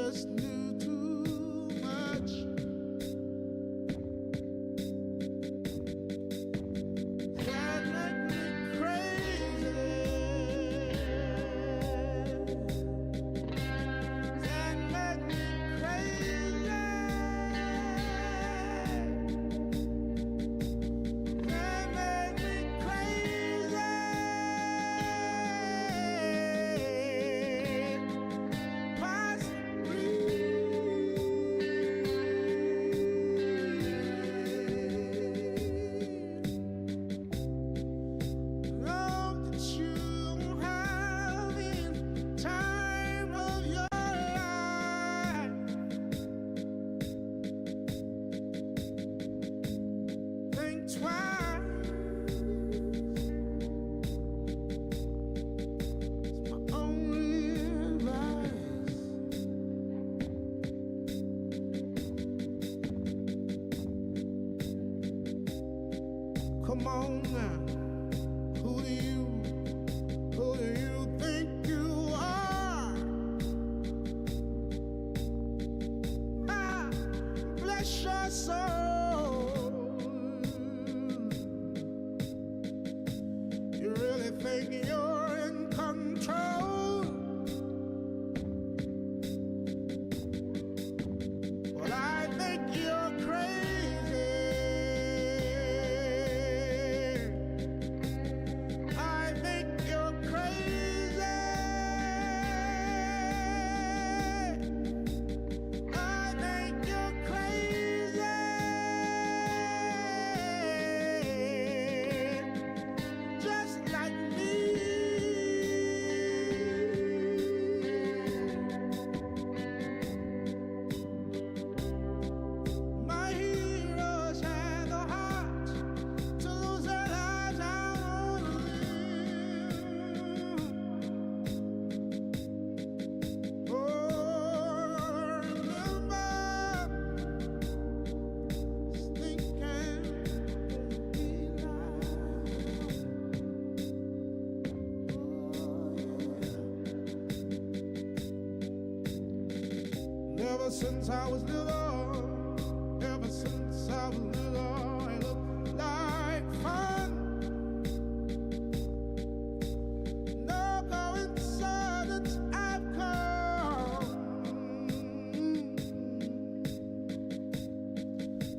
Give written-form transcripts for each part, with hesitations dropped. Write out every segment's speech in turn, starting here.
just knew too much. That make me crazy. That make me crazy. That make me crazy. Come on now, who do you think you are? Ah, bless your soul. You really think you're in control? Well, I think you're crazy. Ever since I was little, ever since I was little, it looked like fun. No coincidence, I've come,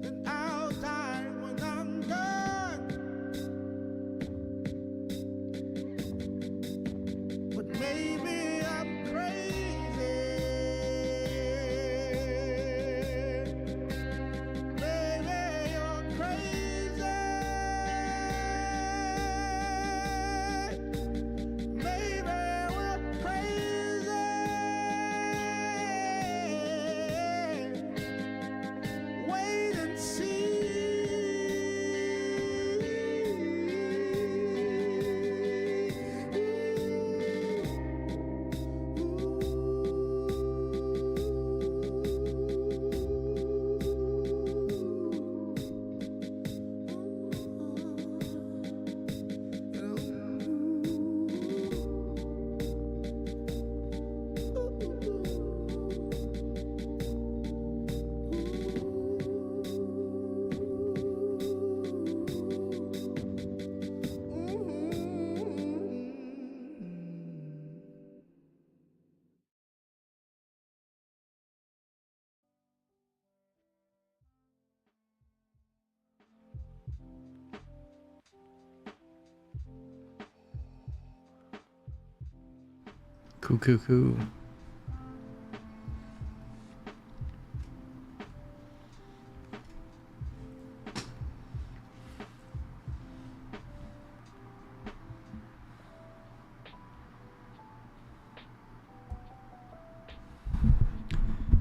and I'll die when I'm done. But maybe I'm crazy. Cool.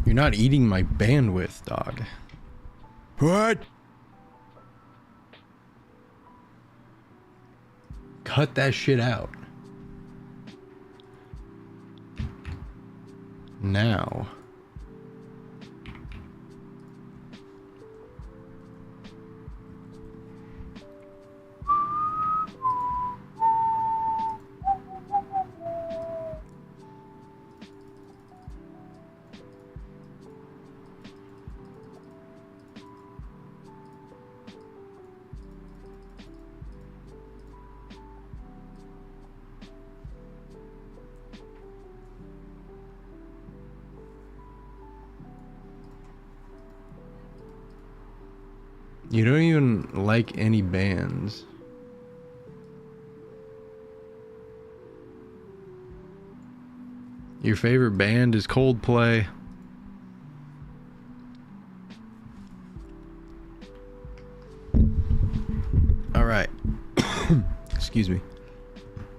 You're not eating my bandwidth, dog. What? Cut that shit out. Now. You don't even like any bands. Your favorite band is Coldplay. All right. Excuse me.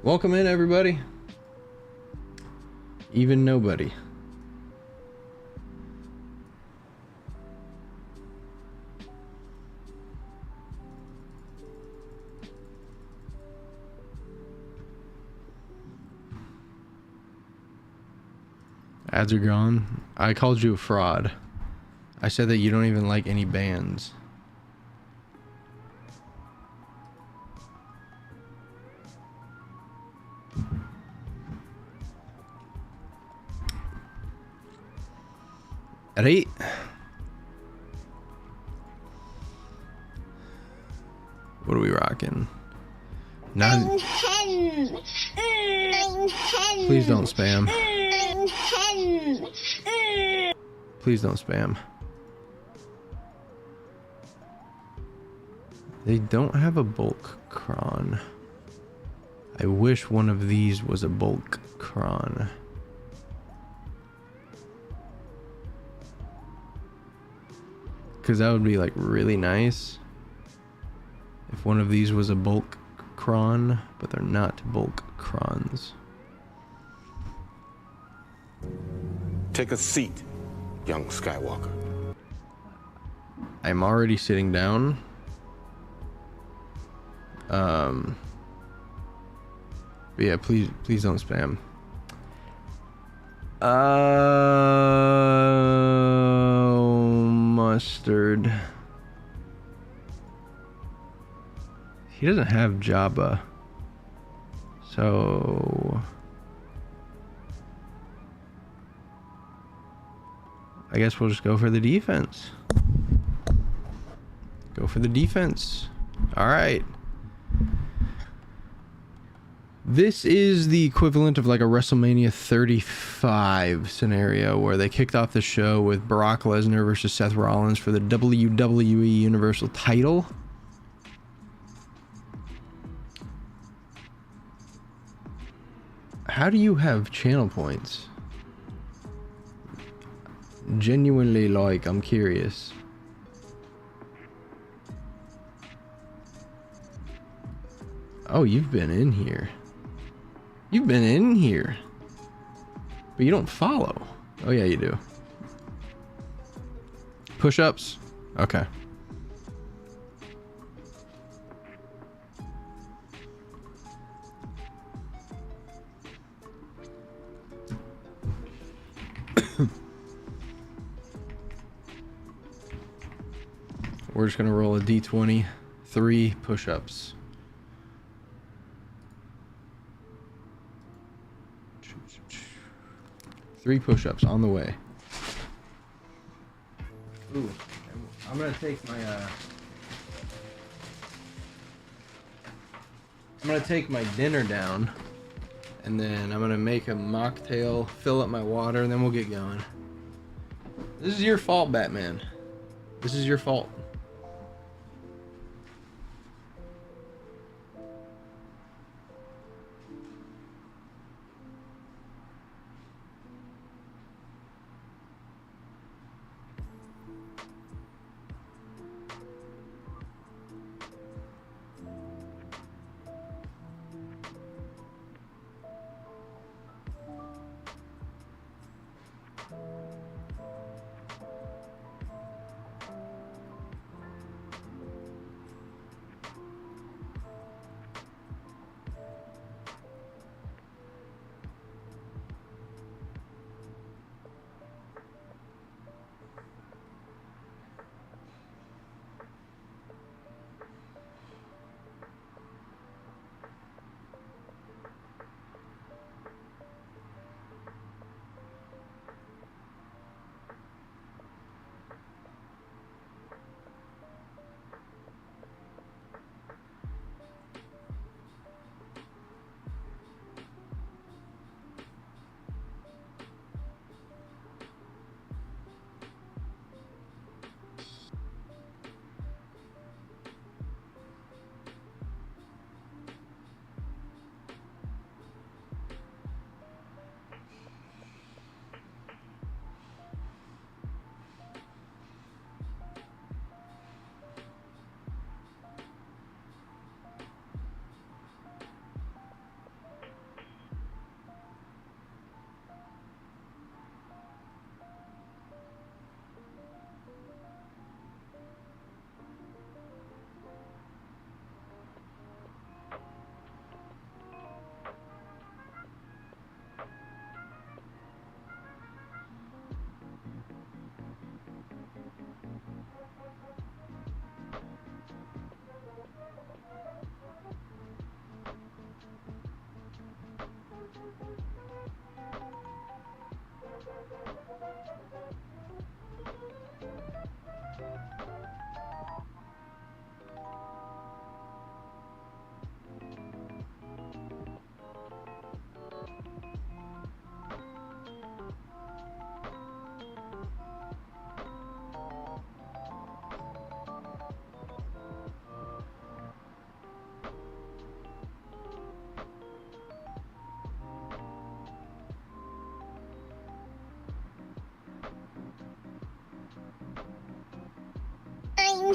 Welcome in, everybody. Even nobody. Ads are gone. I called you a fraud. I said that you don't even like any bands. At 8. What are we rocking? Nine. Please don't spam. Please don't spam. They don't have a bulk cron. I wish one of these was a bulk cron. Because that would be like really nice if one of these was a bulk cron, but they're not bulk crons. Take a seat, young Skywalker. I'm already sitting down. But yeah, please don't spam. Mustard. He doesn't have Jabba. So I guess we'll just go for the defense. Go for the defense. All right. This is the equivalent of like a WrestleMania 35 scenario where they kicked off the show with Brock Lesnar versus Seth Rollins for the WWE Universal title. How do you have channel points? Genuinely, like, I'm curious. Oh, you've been in here. You've been in here. But you don't follow. Oh, yeah, you do. Push-ups? Okay. We're just going to roll a d20. 3 push-ups. Three push-ups on the way. Ooh, I'm gonna take my dinner down, and then I'm gonna make a mocktail, fill up my water, and then we'll get going. This is your fault, Batman. This is your fault.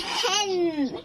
hen.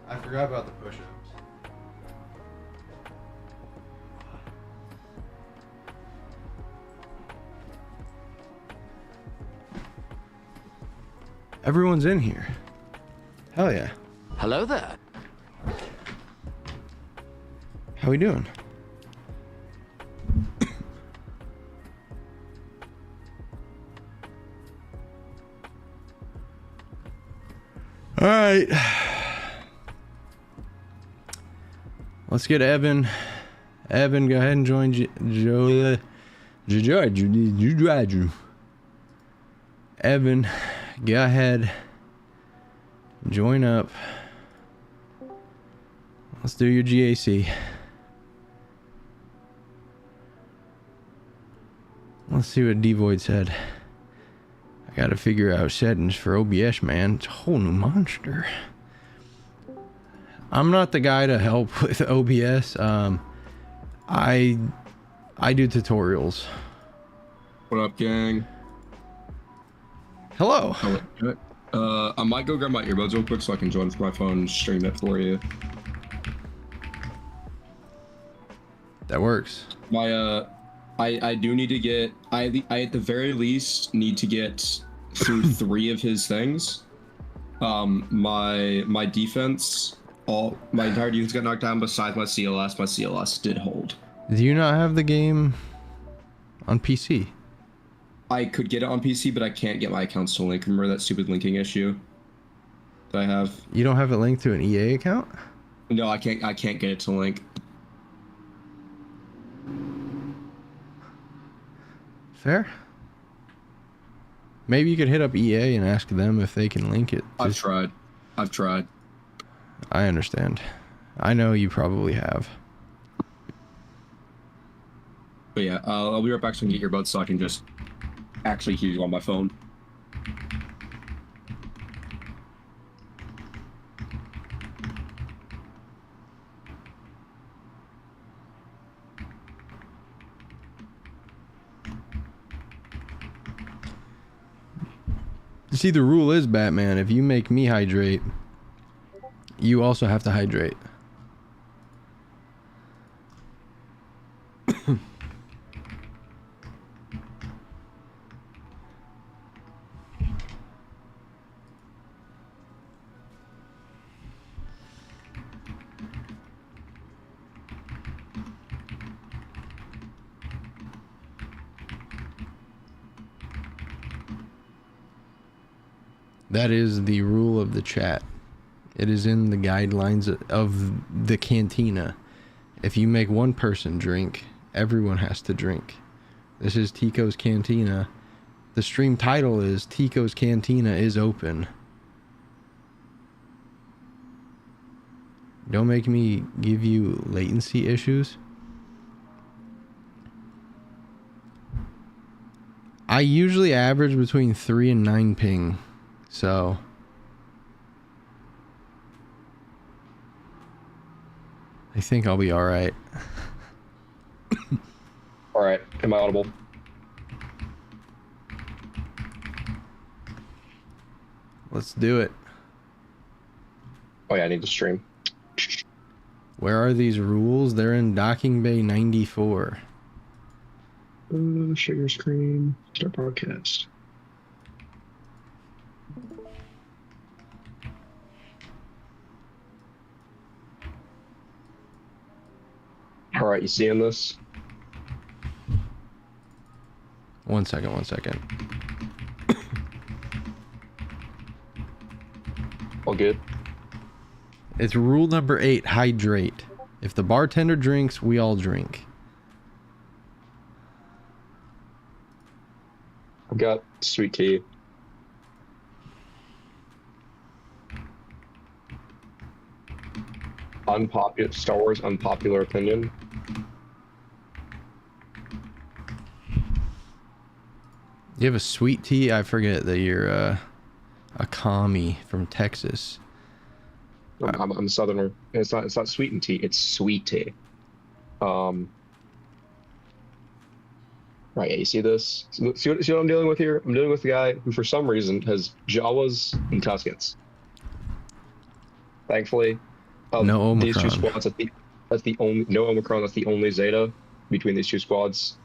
I forgot about the push-ups. Everyone's in here. Hell yeah. Hello there. How we doing? All right. Let's get Evan. Evan, go ahead and join Evan, go ahead. Join up. Let's do your GAC. Let's see what Devoid said. I gotta figure out settings for OBS, man. It's a whole new monster. I'm not the guy to help with OBS. I do tutorials. What up, gang? Hello. I might go grab my earbuds real quick so I can join from my phone and stream it for you. That works. My I do need to get I at the very least need to get through 3 of his things. My defense, my entire defense got knocked down besides my CLS. My CLS did hold. Do you not have the game on PC? I could get it on PC, but I can't get my accounts to link. Remember that stupid linking issue that I have? You don't have it linked to an EA account? No, I can't get it to link. Fair. Maybe you could hit up EA and ask them if they can link it. I've tried. I understand. I know you probably have. But yeah, I'll be right back so I can get earbuds so I can just actually hear you on my phone. See, the rule is, Batman, if you make me hydrate, you also have to hydrate. That is the rule of the chat. It is in the guidelines of the cantina. If you make one person drink, everyone has to drink. This is Tico's Cantina. The stream title is Tico's Cantina is open. Don't make me give you latency issues. I usually average between 3 and 9 ping. So I think I'll be all right. All right, am I audible? Let's do it. Oh yeah, I need to stream. Where are these rules? They're in Docking Bay 94. Share your screen. Start broadcast. All right, you seeing this? One second. All good. It's rule number 8, hydrate. If the bartender drinks, we all drink. I've got sweet tea. Unpopular Star Wars unpopular opinion. You have a sweet tea? I forget that you're a commie from Texas. I'm a southerner. It's not sweetened tea, it's sweet tea. Right, yeah, you see this? See what I'm dealing with here? I'm dealing with the guy who for some reason has Jawas and Tuskens. Thankfully, no Omicron. These two squads, that's the only, no Omicron, that's the only Zeta between these two squads.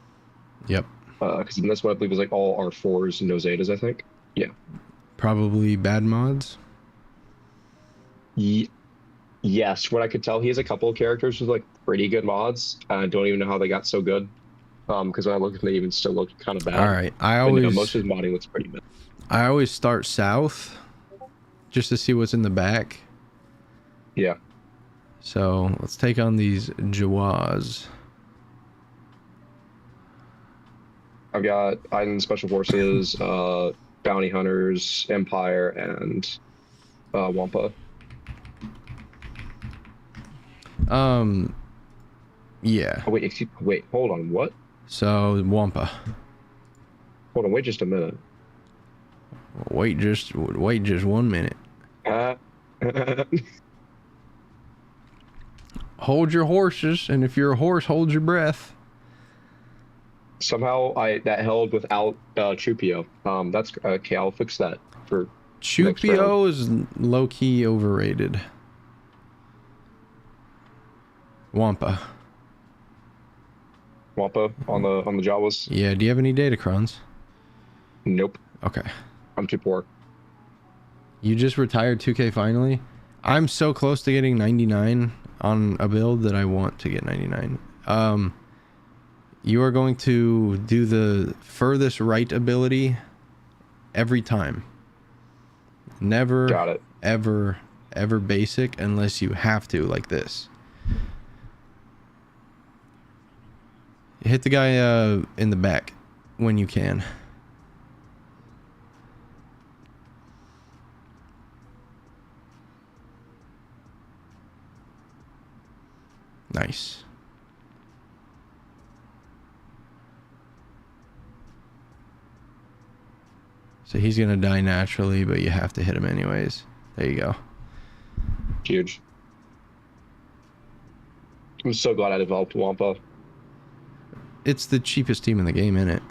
Yep. Because that's what I believe was like all R4s and no Zetas, I think. Yeah. Probably bad mods? Yes, what I could tell, he has a couple of characters with like pretty good mods. I don't even know how they got so good. Because when I looked, they even still looked kind of bad. Alright, most of his modding looks pretty bad. I always start south just to see what's in the back. Yeah. So let's take on these Jawas. I've got Iden Special Forces, Bounty Hunters, Empire, and Wampa. Yeah. Oh, wait, hold on, what? So Wampa. Hold on, wait just a minute. Wait just 1 minute. Hold your horses, and if you're a horse, hold your breath. Somehow that held without Chupio. That's okay. I'll fix that for. Chupio is low key overrated. Wampa on the Jawas. Yeah. Do you have any datacrons? Nope. Okay. I'm too poor. You just retired 2K finally. I'm so close to getting 99 on a build that I want to get 99. You are going to do the furthest right ability every time. Never, Got it. ever basic unless you have to, like this. Hit the guy in the back when you can. Nice. So he's gonna die naturally, but you have to hit him anyways. There you go. Huge. I'm so glad I developed Wampa. It's the cheapest team in the game, isn't it?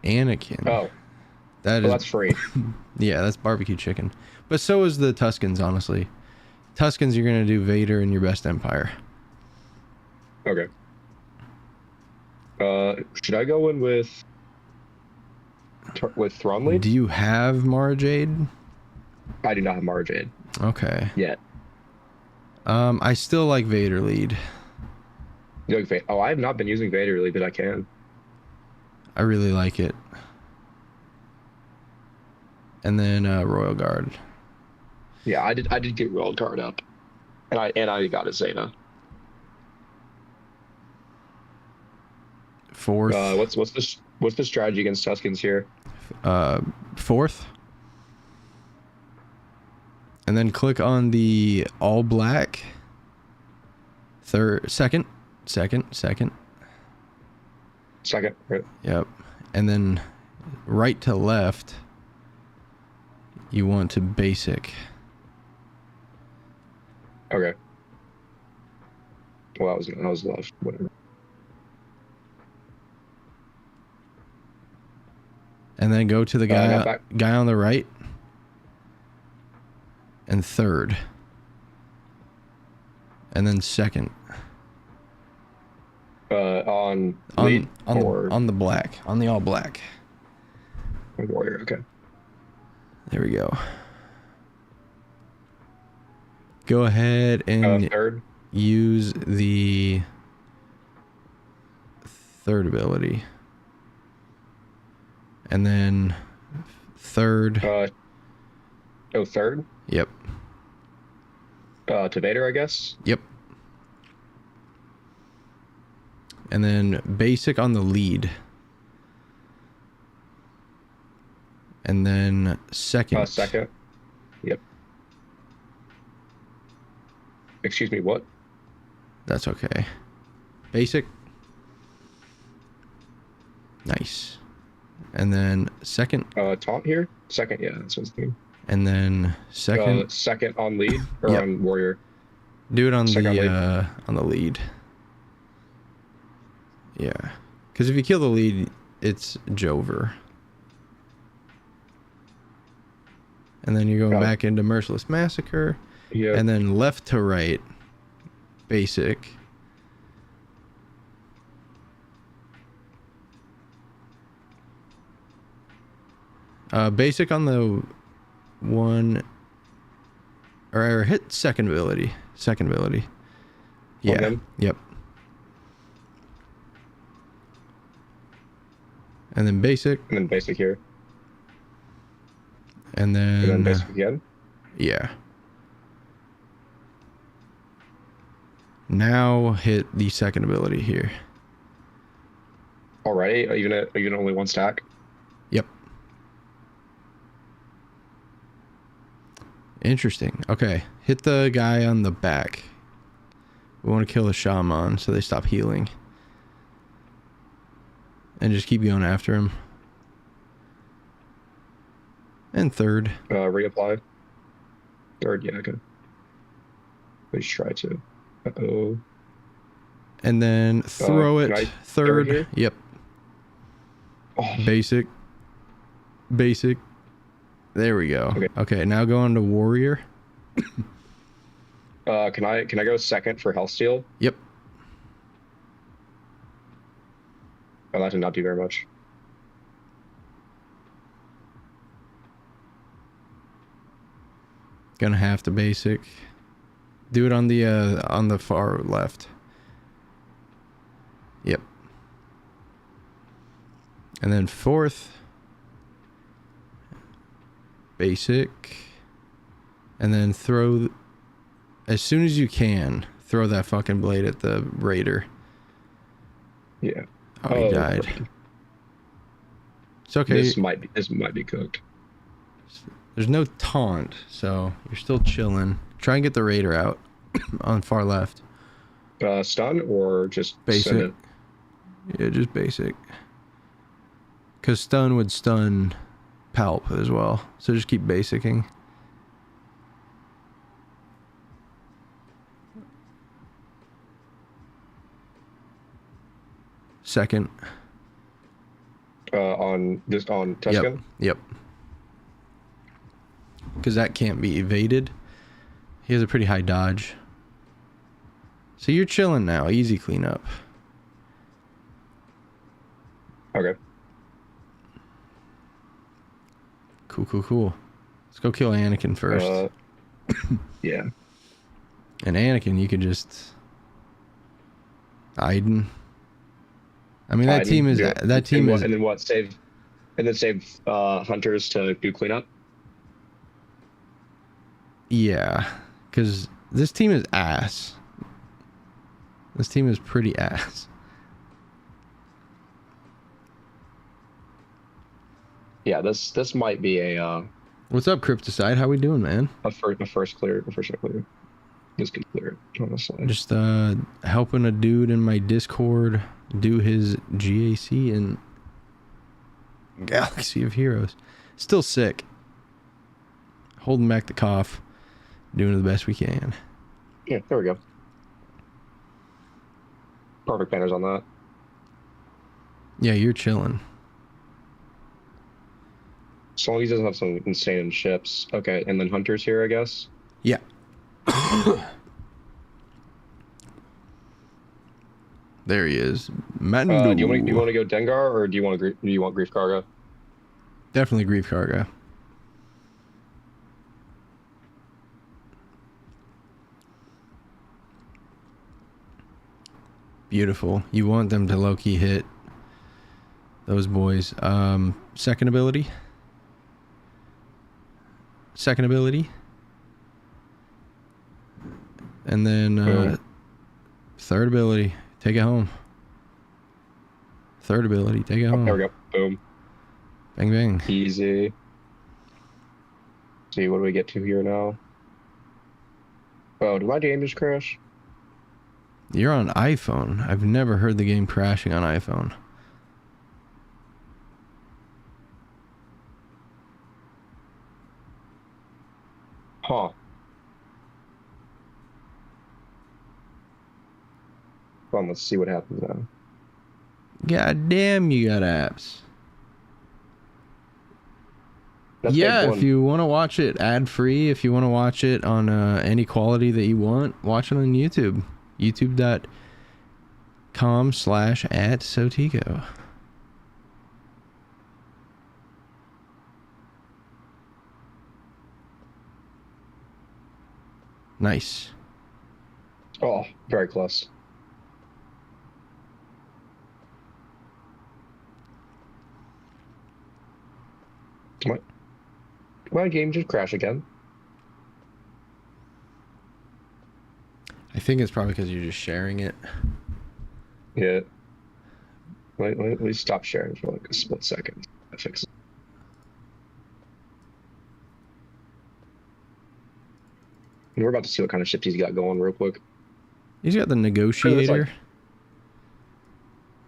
Anakin. Oh. That's free. Yeah, that's barbecue chicken. But so is the Tuskens, honestly. Tuskens, you're gonna do Vader and your best Empire. Okay. Should I go in with Thrawn Lead? Do you have Mara Jade? I do not have Mara Jade. Okay. Yet. I still like Vader lead. You like oh, I have not been using Vader lead, but I can. I really like it. And then Royal Guard. Yeah, I did get Royal Guard up, and I got a Zeta. Fourth. What's the strategy against Tuskens here? Fourth. And then click on the all black. Second. Second, right? Yep. And then right to left, you want to basic. Okay. Well, I was left. Whatever. And then go to the guy on the right. And third. and then second. On lead or on the black, on the all black. warrior. Okay. There we go. Go ahead and third. use the third ability. And then third. Third? Yep. To Vader, I guess? Yep. And then basic on the lead. And then second. Second. Yep. Excuse me, what? That's okay. Basic. Nice. And then second. Taunt here? Second, yeah, that's what it's doing. And then second. Second on lead or Yep. on warrior? Do it on Second on the lead. Yeah. Because if you kill the lead, it's Jover. And then you're going back into Merciless Massacre. Yeah. And then left to right. Basic. Basic on the one. Or hit second ability. Second ability. Yeah. Okay. Yep. And then basic. And then basic here. And then basic again. Yeah. Now hit the second ability here. Alrighty. Even only one stack. Yep. Interesting. Okay. Hit the guy on the back. We want to kill the shaman so they stop healing. And just keep going after him. And third. Reapply. Third, yeah, okay. Let's try to. Uh-oh. And then throw can I it. throw it Third. here? Yep. Oh. Basic. Basic. There we go. Okay, now go on to warrior. Can I go second for health steal? Yep. Oh, that did not do very much. Gonna have to basic. Do it on the far left. Yep. And then fourth. Basic. And then throw, as soon as you can, throw that fucking blade at the raider. Yeah. Oh, he died. Perfect. It's okay. This might be cooked. There's no taunt, so you're still chilling. Try and get the raider out on far left. Stun or just Basic. send it? Yeah, just basic. Because stun would stun Palp as well. So just keep basicing. Second. On Tuscan? Yep. Because that can't be evaded. He has a pretty high dodge. So you're chilling now. Easy cleanup. Okay. Cool. Let's go kill Anakin first. Yeah. And Anakin, you could just... Aiden. I mean, that team is... And then what? Save hunters to do cleanup? Yeah. Because this team is ass. This team is pretty ass. Yeah, this might be a What's up, Crypticide? How we doing, man? a first clear. This could clear it, honestly. Just helping a dude in my Discord do his GAC in Galaxy of Heroes. Still sick. Holding back the cough. Doing the best we can. Yeah, there we go. Perfect banners on that. Yeah, you're chilling. As long as he doesn't have some insane ships. Okay, and then hunters here, I guess. Yeah. There he is. Do Mando. you want to go Dengar or do you want Grief Karga? Definitely Grief Karga. Beautiful. You want them to low-key hit those boys. Second ability. And then third ability. Take it home. Third ability. Take it home. There we go. Boom. Bang, bang. Easy. See, what do we get to here now? Oh, did my game just crash? You're on iPhone. I've never heard the game crashing on iPhone. Huh. Come on, let's see what happens now. God damn, you got apps. That's Yeah, if you want to watch it ad-free, if you want to watch it on any quality that you want, watch it on YouTube. youtube.com/@SoTeeko. Nice. Oh, very close. My game just crashed again. I think it's probably because you're just sharing it. Yeah. Let me stop sharing for like a split second. I fix it. And we're about to see what kind of ships he's got going real quick. He's got the negotiator. Like,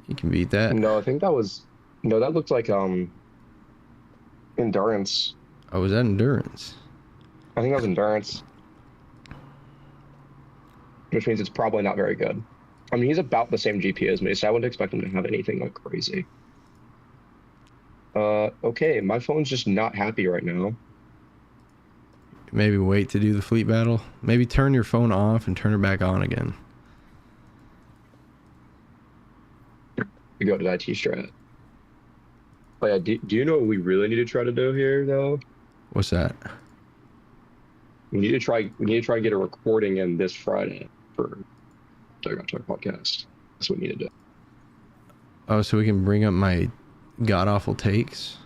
you can beat that. no, I think that was... No, that looked like endurance. Oh, was that endurance? I think that was endurance. Which means it's probably not very good. I mean, he's about the same GP as me, so I wouldn't expect him to have anything like crazy. Okay, my phone's just not happy right now. Maybe wait to do the fleet battle. Maybe turn your phone off and turn it back on again. We go to IT strat. Oh yeah, do you know what we really need to try to do here, though? What's that? We need to try and get a recording in this Friday for Talk podcast. That's what we need to do. Oh, so we can bring up my god-awful takes?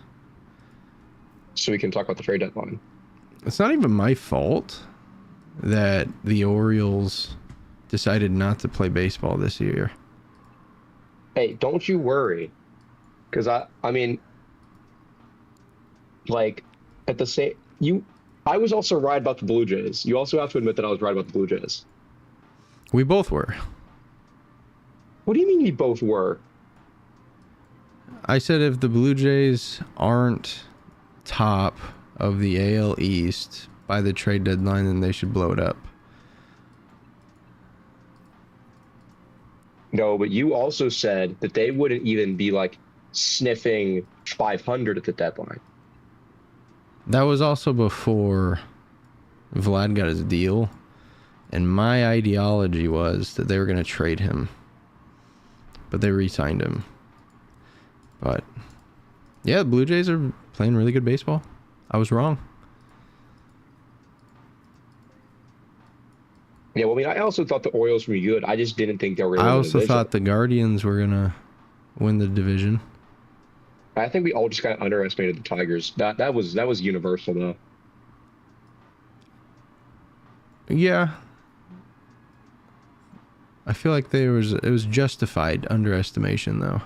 So we can talk about the trade deadline. It's not even my fault that the Orioles decided not to play baseball this year. Hey, don't you worry. Because I mean, like, at the same... I was also right about the Blue Jays. You also have to admit that I was right about the Blue Jays. We both were. What do you mean you both were? I said if the Blue Jays aren't top of the AL East by the trade deadline, then they should blow it up. No, but you also said that they wouldn't even be, like, sniffing 500 at the deadline. That was also before Vlad got his deal, and my ideology was that they were going to trade him, but they re-signed him. But yeah, the Blue Jays are playing really good baseball. I was wrong. Yeah, well, I mean, I also thought the Orioles were good. I just didn't think they were going to I win the also division. thought the Guardians were going to win the division. I think we all just kind of underestimated the Tigers. That was universal, though. Yeah. I feel like it was justified underestimation, though.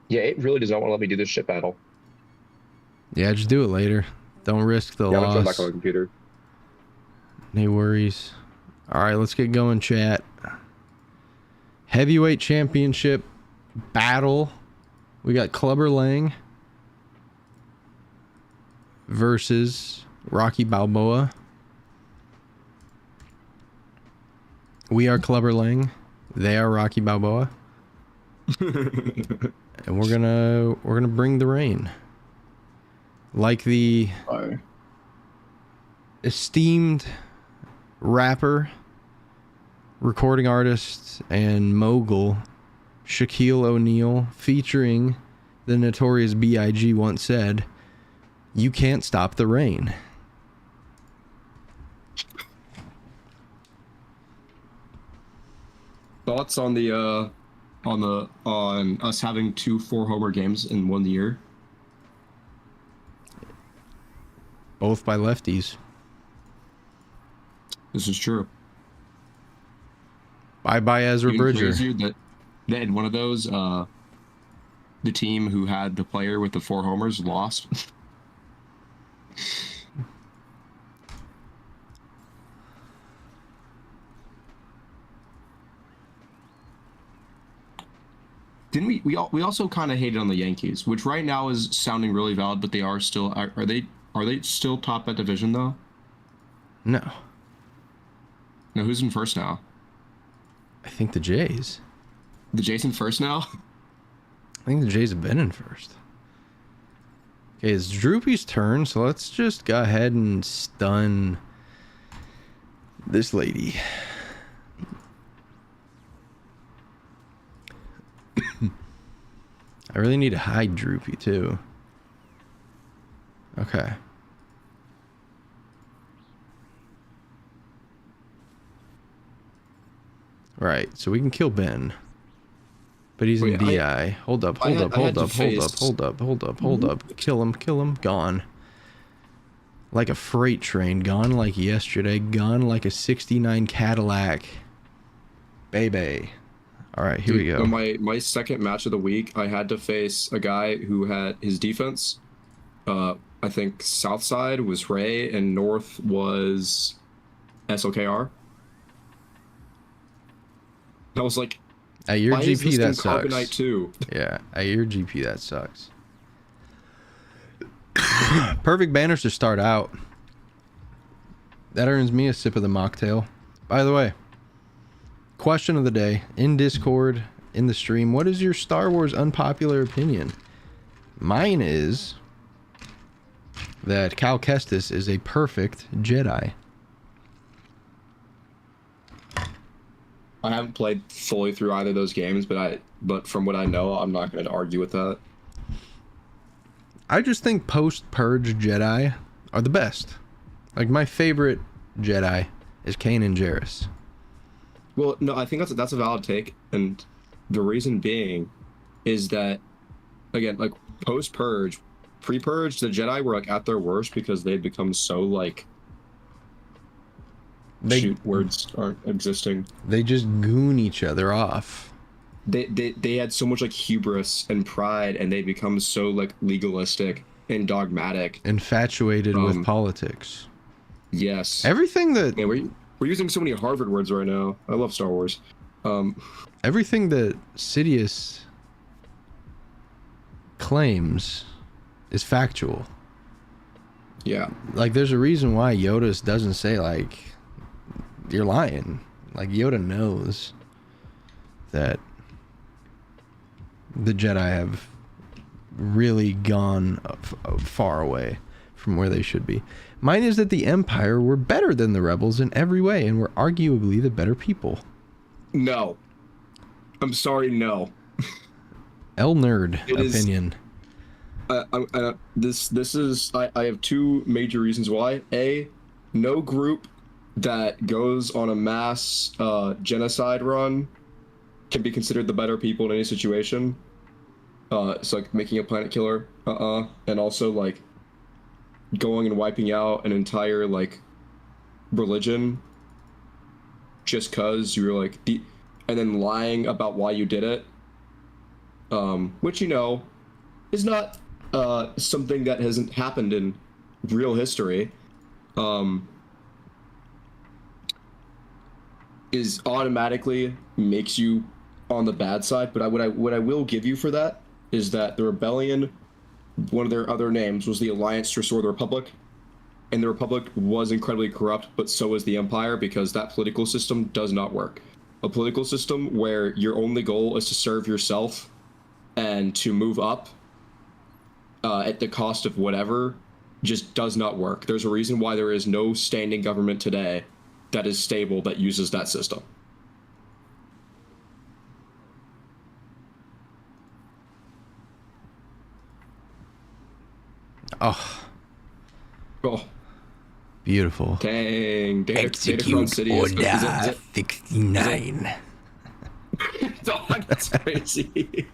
Yeah, it really does not want to let me do this ship battle. Yeah, just do it later. Don't risk the Yeah, I'm gonna turn loss. back on the computer. No worries. All right, let's get going, chat. Heavyweight championship battle. We got Clubber Lang versus Rocky Balboa. We are Clubber Lang. They are Rocky Balboa. And we're gonna bring the rain. Like the esteemed rapper recording artist and mogul Shaquille O'Neal, featuring the notorious B.I.G., once said, "You can't stop the rain." Thoughts on on us having 2 4-homer games in 1 year? Both by lefties. This is true. Bye Ezra Even Bridger. crazier that in one of those, the team who had the player with the 4 homers lost. Didn't we also kind of hated on the Yankees, which right now is sounding really valid, but they are still are they still top that division though? No. No, who's in first now? I think the Jays. The Jays in first now? I think the Jays have been in first. Okay, it's Droopy's turn, so let's just go ahead and stun this lady. I really need to hide Droopy too. Okay. Right, so we can kill Ben. But he's in DI. Hold up. Kill him. Gone. Like a freight train. Gone like yesterday. Gone like a 69 Cadillac. Baby. Alright, here we go. My second match of the week, I had to face a guy who had his defense. I think South side was Ray and North was SLKR. I was like, at your GP, that sucks. Carbonite too? Yeah, at your GP, that sucks. Perfect banners to start out. That earns me a sip of the mocktail. By the way, question of the day in Discord, in the stream: what is your Star Wars unpopular opinion? Mine is that Cal Kestis is a perfect Jedi. I haven't played fully through either of those games, but from what I know, I'm not going to argue with that. I just think post-Purge Jedi are the best. Like, my favorite Jedi is Kanan Jarrus. Well, no, I think that's a valid take, and the reason being is that, again, like, post-Purge, pre-Purge, the Jedi were, like, at their worst because they'd become so, like... words aren't existing. They just goon each other off. They had so much like hubris and pride, and they become so like legalistic and dogmatic, infatuated with politics. Yes, everything that we're using so many Harvard words right now. I love Star Wars. Everything that Sidious claims is factual. Yeah, like there's a reason why Yoda doesn't say like, you're lying. Like, Yoda knows that the Jedi have really gone far away from where they should be. Mine is that the Empire were better than the Rebels in every way and were arguably the better people. No. I'm sorry, no. El Nerd opinion. This is... I have 2 major reasons why. A, no group that goes on a mass genocide run can be considered the better people in any situation. It's like making a planet killer, and also like going and wiping out an entire like religion just cause you were like and then lying about why you did it, which you know is not something that hasn't happened in real history. Is automatically makes you on the bad side, but what I will give you for that is that the rebellion, one of their other names was the Alliance to Restore the Republic, and the Republic was incredibly corrupt, but so was the Empire, because that political system does not work. A political system where your only goal is to serve yourself and to move up at the cost of whatever just does not work. There's a reason why there is no standing government today that is stable that uses that system. Oh, Oh, beautiful. dang. Datacron City is it? 69. Dog, that's crazy.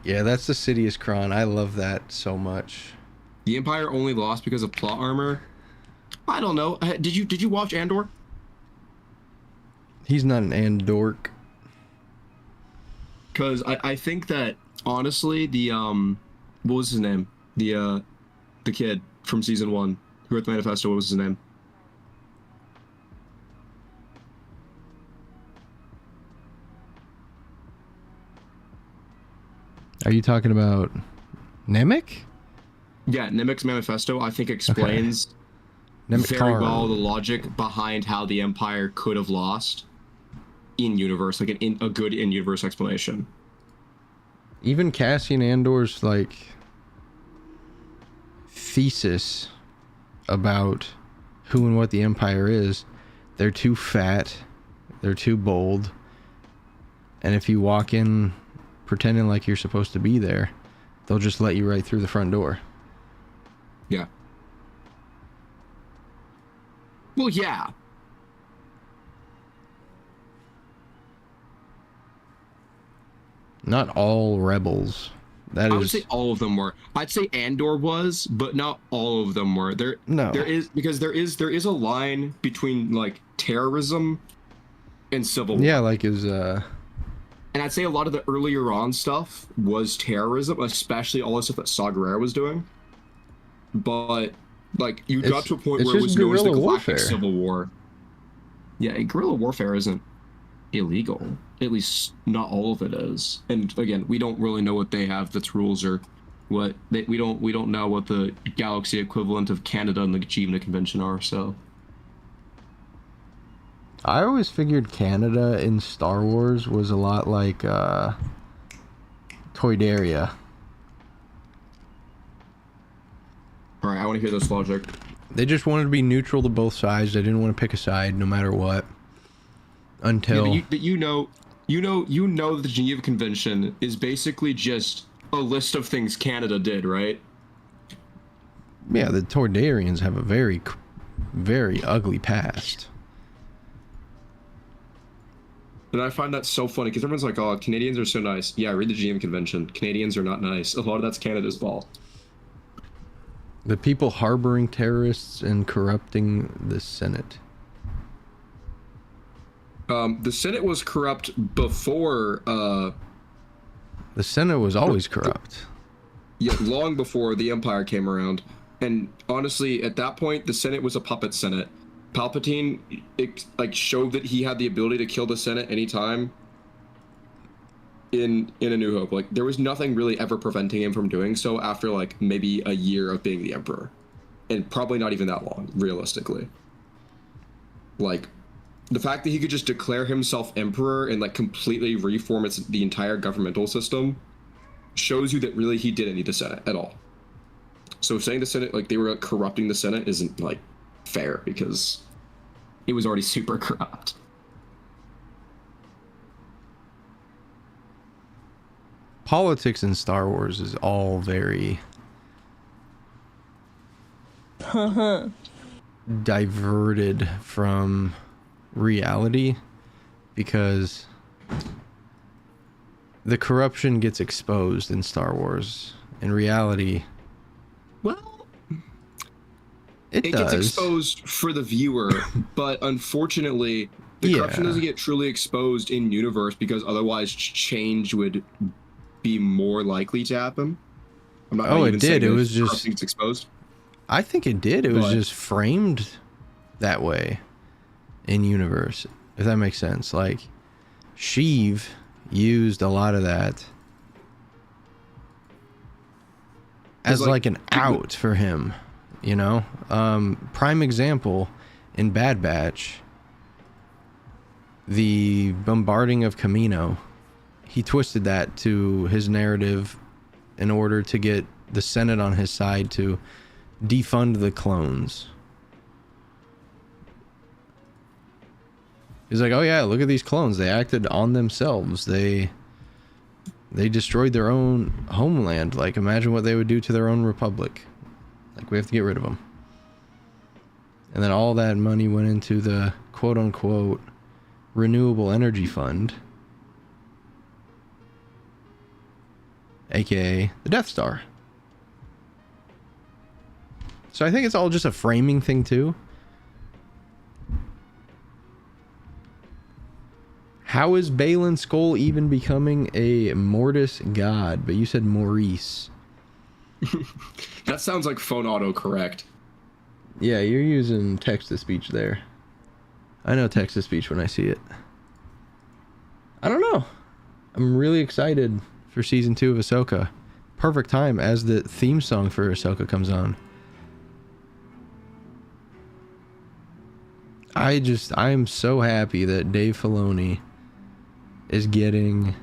Yeah, that's the Sidious Kron. I love that so much. The Empire only lost because of plot armor. I don't know. Did you watch Andor? He's not an Andork. Because I think that honestly the what was his name? The kid from season 1 who wrote the manifesto. What was his name? Are you talking about Nemec? Yeah, Nemec's manifesto I think explains Nemec very Karn. well the logic behind how the Empire could have lost in universe, like a good in universe explanation. Even Cassian Andor's like thesis about who and what the Empire is, they're too fat, they're too bold, and if you walk in pretending like you're supposed to be there, they'll just let you right through the front door. Yeah. Well, yeah. Not all rebels. That I is would say all of them were. I'd say Andor was, but not all of them were. There is a line between like terrorism and civil war. yeah, like is And I'd say a lot of the earlier on stuff was terrorism, especially all the stuff that Saw Gerrera was doing. But like you got to a point where it was known as the Galactic Civil War. Yeah, guerrilla warfare isn't illegal. At least not all of it is. And again, we don't really know what they have that's rules or what we don't know what the galaxy equivalent of Canada and the Geneva Convention are. So I always figured Canada in Star Wars was a lot like Toydaria. all right, I want to hear this logic. They just wanted to be neutral to both sides. They didn't want to pick a side no matter what. Until Yeah, but you know that the Geneva Convention is basically just a list of things Canada did, right? yeah, the Toydarians have a very, very ugly past. And I find that so funny because everyone's like, "Oh, Canadians are so nice." Yeah, read the Geneva Convention. Canadians are not nice. A lot of that's Canada's fault. The people harboring terrorists and corrupting the Senate. The Senate was corrupt before. The Senate was always corrupt. Yeah, long before the Empire came around. And honestly, at that point, the Senate was a puppet Senate. Palpatine, showed that he had the ability to kill the Senate anytime. In A New Hope, like there was nothing really ever preventing him from doing so after like maybe a year of being the Emperor, and probably not even that long, realistically. Like, the fact that he could just declare himself Emperor and like completely reform the entire governmental system shows you that really he didn't need the Senate at all. So saying the Senate, like they were like, corrupting the Senate isn't like fair because it was already super corrupt. Politics in Star Wars is all very diverted from reality because the corruption gets exposed in Star Wars. In reality, Well, it gets does. exposed for the viewer, but unfortunately, the corruption doesn't get truly exposed in universe because otherwise change would be more likely to happen. I'm not Oh, even it did. saying It that was just corruption gets exposed. I think it did. It was But- just framed that way in universe, if that makes sense. Like, Sheev used a lot of that as like an out for him, you know? Prime example in Bad Batch, the bombarding of Kamino. He twisted that to his narrative in order to get the Senate on his side to defund the clones. He's like, oh yeah, look at these clones. They acted on themselves. They They destroyed their own homeland. Like, imagine what they would do to their own republic. Like, we have to get rid of them. And then all that money went into the quote-unquote renewable energy fund, aka the Death Star. So I think it's all just a framing thing too. How is Baylan Skoll even becoming a Mortis god? But you said Maurice. That sounds like phone autocorrect. Yeah, you're using text-to-speech there. I know text-to-speech when I see it. I don't know. I'm really excited for Season 2 of Ahsoka. Perfect time as the theme song for Ahsoka comes on. I'm so happy that Dave Filoni is getting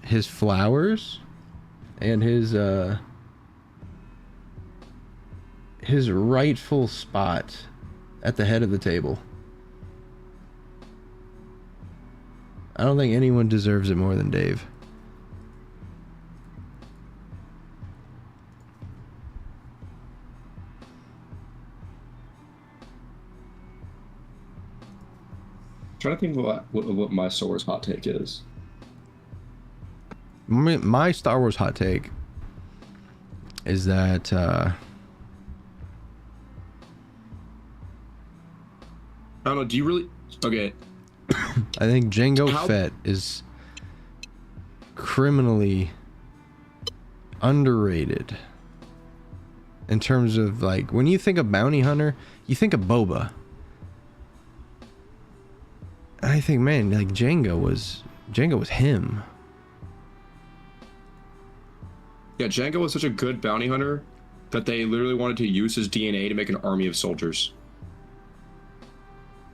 his flowers and his rightful spot at the head of the table. I don't think anyone deserves it more than Dave. I'm trying to think what my Star Wars hot take is. My Star Wars hot take is that I don't know. Do you really? Okay. I think Jango Fett is criminally underrated in terms of, like, when you think of bounty hunter, you think of Boba. And I think, man, like Jango was him. Yeah, Jango was such a good bounty hunter that they literally wanted to use his DNA to make an army of soldiers.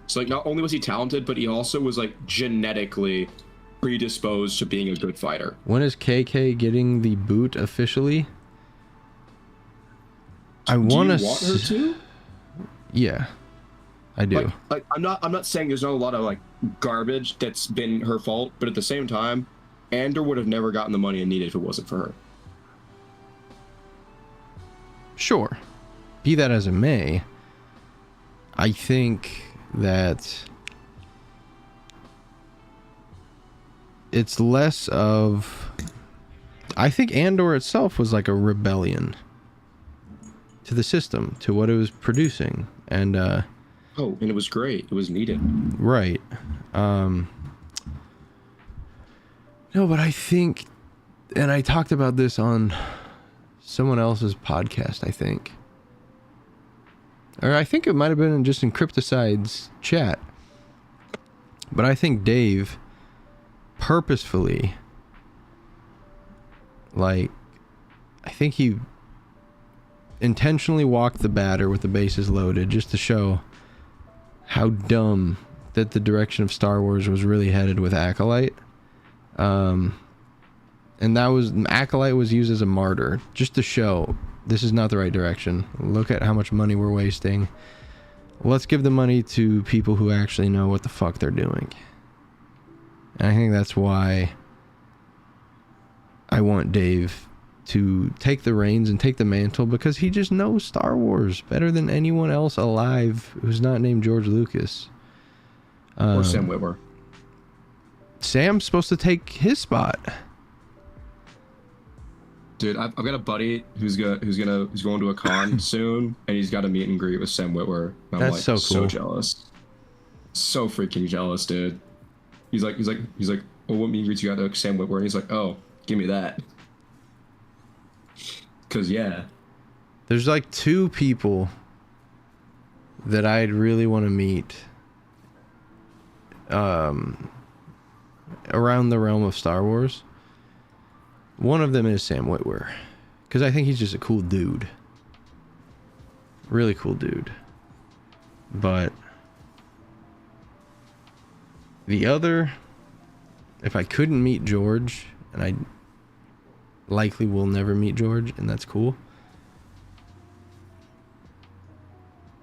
So, like, not only was he talented, but he also was, like, genetically predisposed to being a good fighter. When is KK getting the boot officially? I want Do you want her to? Yeah, I do. Like, I'm not saying there's not a lot of, like, garbage that's been her fault, but at the same time, Andor would have never gotten the money it needed if it wasn't for her. Sure. Be that as it may, I think that it's less of... I think Andor itself was like a rebellion to the system, to what it was producing. And, oh, and it was great. It was needed. Right. No, but I think... And I talked about this on someone else's podcast, I think. Or I think it might have been just in Crypticide's chat. But I think Dave purposefully, like, I think he intentionally walked the batter with the bases loaded just to show how dumb that the direction of Star Wars was really headed with Acolyte. And that was, Acolyte was used as a martyr just to show this is not the right direction. Look at how much money we're wasting. Let's give the money to people who actually know what the fuck they're doing. And I think that's why I want Dave to take the reins and take the mantle, because he just knows Star Wars better than anyone else alive who's not named George Lucas. Or Sam Witwer. Sam's supposed to take his spot. Dude, I've got a buddy who's going to a con soon, and he's got a meet and greet with Sam Witwer. And I'm That's like, so cool. So jealous, so freaking jealous, dude. He's like, well, what meet and greets you got to Sam Witwer? And he's like, oh, give me that. Cause yeah, there's like two people that I'd really want to meet around the realm of Star Wars. One of them is Sam Witwer, because I think he's just a cool dude. Really cool dude. But the other, if I couldn't meet George, and I likely will never meet George, and that's cool,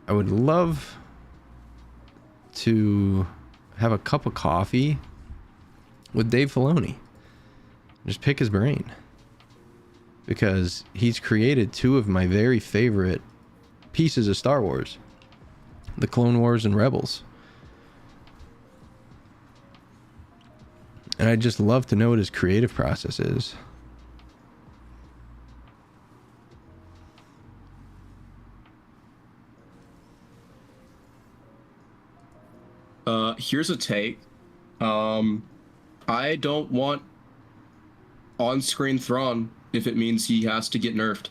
I would love to have a cup of coffee with Dave Filoni. Just pick his brain. Because he's created two of my very favorite pieces of Star Wars. The Clone Wars and Rebels. And I'd just love to know what his creative process is. Here's a take. I don't want on-screen Thrawn if it means he has to get nerfed.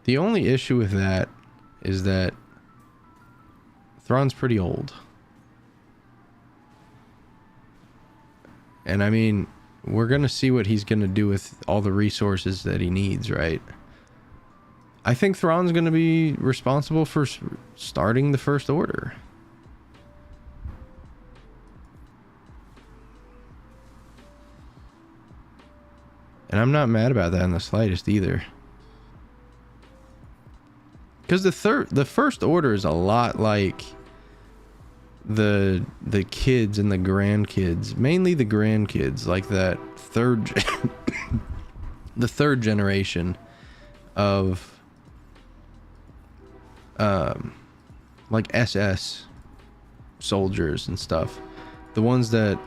The only issue with that is that Thrawn's pretty old. And I mean, we're going to see what he's going to do with all the resources that he needs, right? I think Thrawn's going to be responsible for starting the First Order. And I'm not mad about that in the slightest either. Because the First Order is a lot like the kids and the grandkids, mainly the grandkids, like that the third generation of like SS soldiers and stuff. The ones that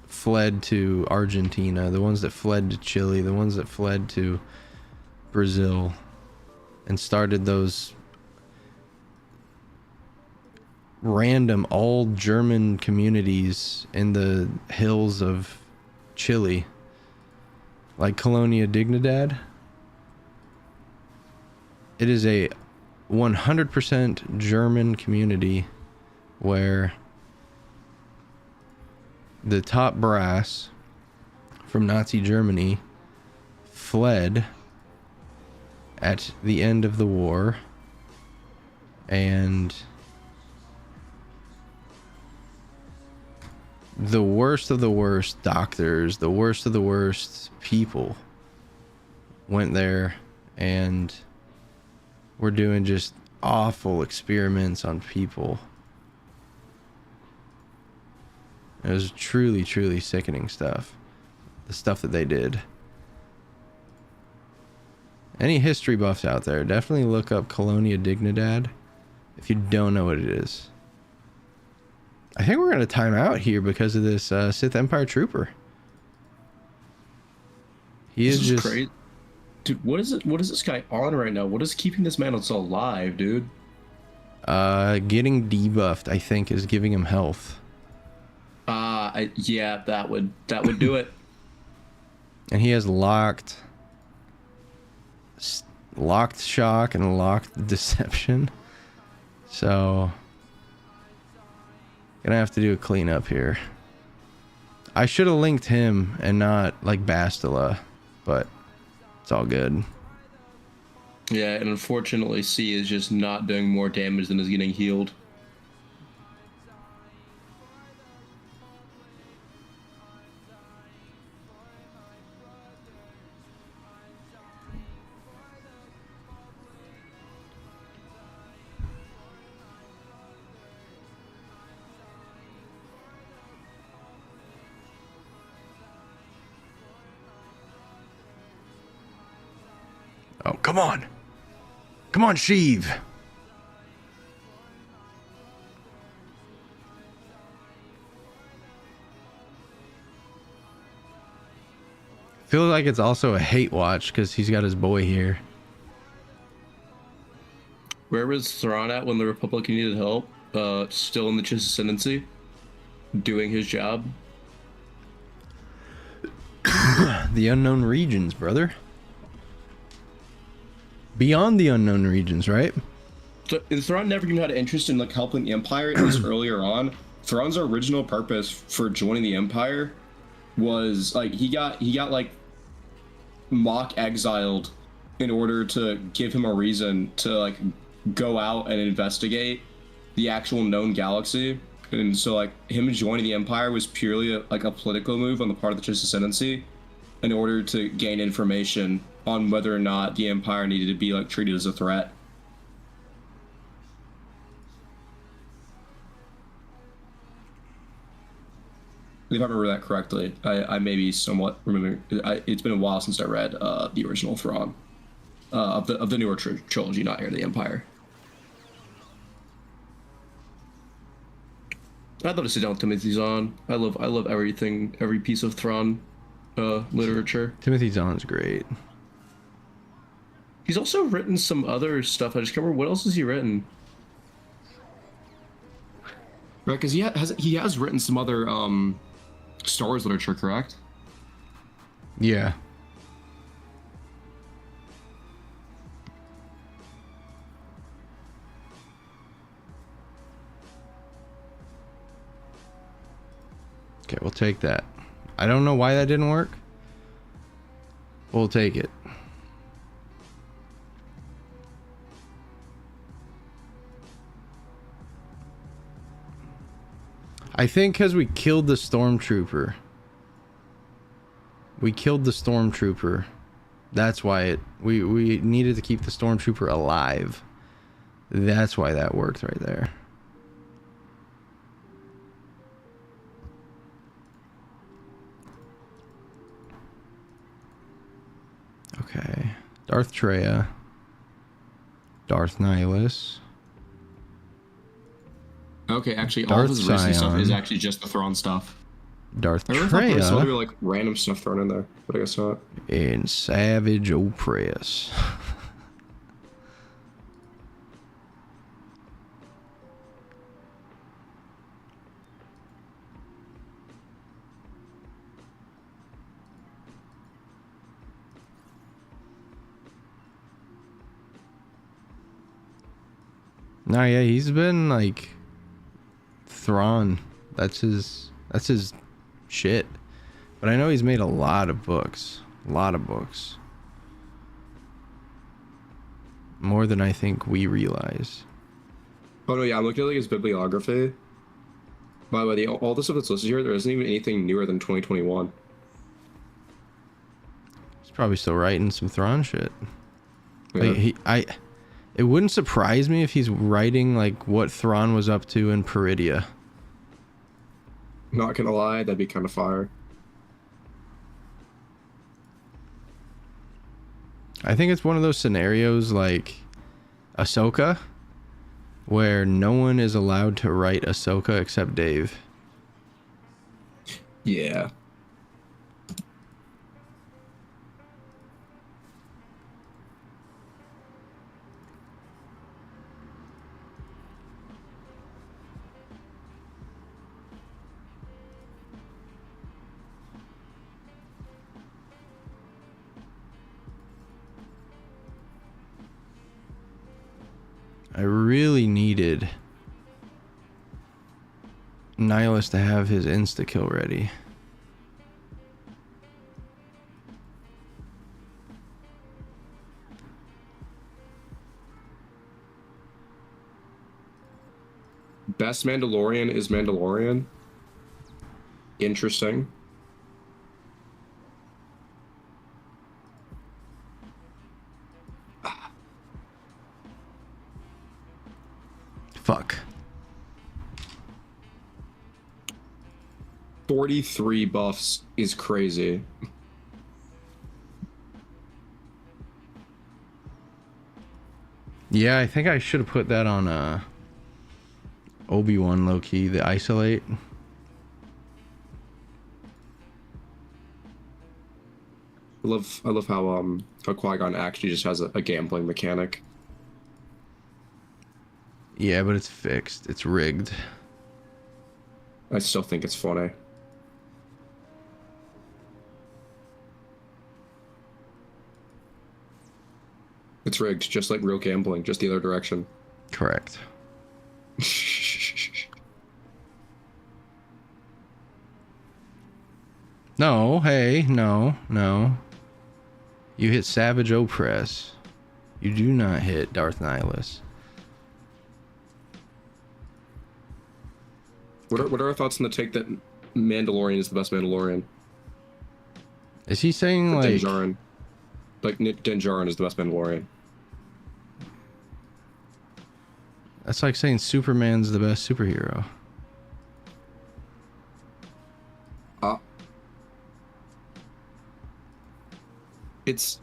fled to Argentina, the ones that fled to Chile, the ones that fled to Brazil and started those random all German communities in the hills of Chile, like Colonia Dignidad. It is a 100% German community where the top brass from Nazi Germany fled at the end of the war, and the worst of the worst doctors, the worst of the worst people went there and were doing just awful experiments on people. It was truly, truly sickening stuff. The stuff that they did. Any history buffs out there, definitely look up Colonia Dignidad if you don't know what it is. I think we're going to time out here because of this Sith Empire Trooper. He is just crazy. Dude, what is it? What is this guy on right now? What is keeping this man so alive, dude? Getting debuffed, I think, is giving him health. Yeah, that would do it. And he has locked shock and locked deception. So gonna have to do a cleanup here. I should have linked him and not like Bastila, but it's all good. Yeah, and unfortunately C is just not doing more damage than is getting healed. Oh, come on. Come on, Sheev. Feel like it's also a hate watch because he's got his boy here. Where was Thrawn at when the Republic needed help? Still in the Chiss Ascendancy? Doing his job? The unknown regions, brother. Beyond the unknown regions, right? So, Thrawn never even had an interest in like helping the Empire, at least earlier on. Thrawn's original purpose for joining the Empire was like he got like mock exiled in order to give him a reason to like go out and investigate the actual known galaxy. And so like him joining the Empire was purely like a political move on the part of the Chiss Ascendancy in order to gain information on whether or not the Empire needed to be like treated as a threat. if I remember that correctly. I may be somewhat remembering. It's been a while since I read the original Thrawn of the newer trilogy, not Heir to the Empire. I'd love to sit down with Timothy Zahn. I love everything, every piece of Thrawn literature. Timothy Zahn's great. He's also written some other stuff. I just can't remember what else has he written. Right, because he has written some other Star Wars literature, correct? Yeah. Okay, we'll take that. I don't know why that didn't work. We'll take it. I think because we killed the stormtrooper. We killed the stormtrooper. That's why we needed to keep the stormtrooper alive. That's why that worked right there. Okay. Darth Treya. Darth Nihilus. Okay, actually, all Darth of his recent stuff Sion. is actually just the Thrawn stuff. Darth I really thought there was some other, Treya like, random stuff thrown in there, but I guess not. and Savage Opress. No, yeah, he's been like Thrawn. That's his shit. But I know he's made a lot of books. A lot of books. More than I think we realize. Oh no, yeah, I'm looking at like his bibliography. By the way, all the stuff that's listed here, there isn't even anything newer than 2021. He's probably still writing some Thrawn shit. Yeah. Like it wouldn't surprise me if he's writing like what Thrawn was up to in Peridia. Not gonna lie, that'd be kind of fire. I think it's one of those scenarios like Ahsoka, where no one is allowed to write Ahsoka except Dave. Yeah. I really needed Nihilus to have his insta-kill ready. Best Mandalorian is Mandalorian. Interesting. Fuck. 43 buffs is crazy. Yeah, I think I should have put that on Obi-Wan low-key, the isolate. I love how Qui-Gon actually just has a gambling mechanic. Yeah, but it's fixed. It's rigged. I still think it's funny. It's rigged, just like real gambling, just the other direction. Correct. No, hey, no. You hit Savage Opress. You do not hit Darth Nihilus. What are our thoughts on the take that Mandalorian is the best Mandalorian? Is he saying Or like... Din Djarin. Like Din Djarin is the best Mandalorian. That's like saying Superman's the best superhero. it's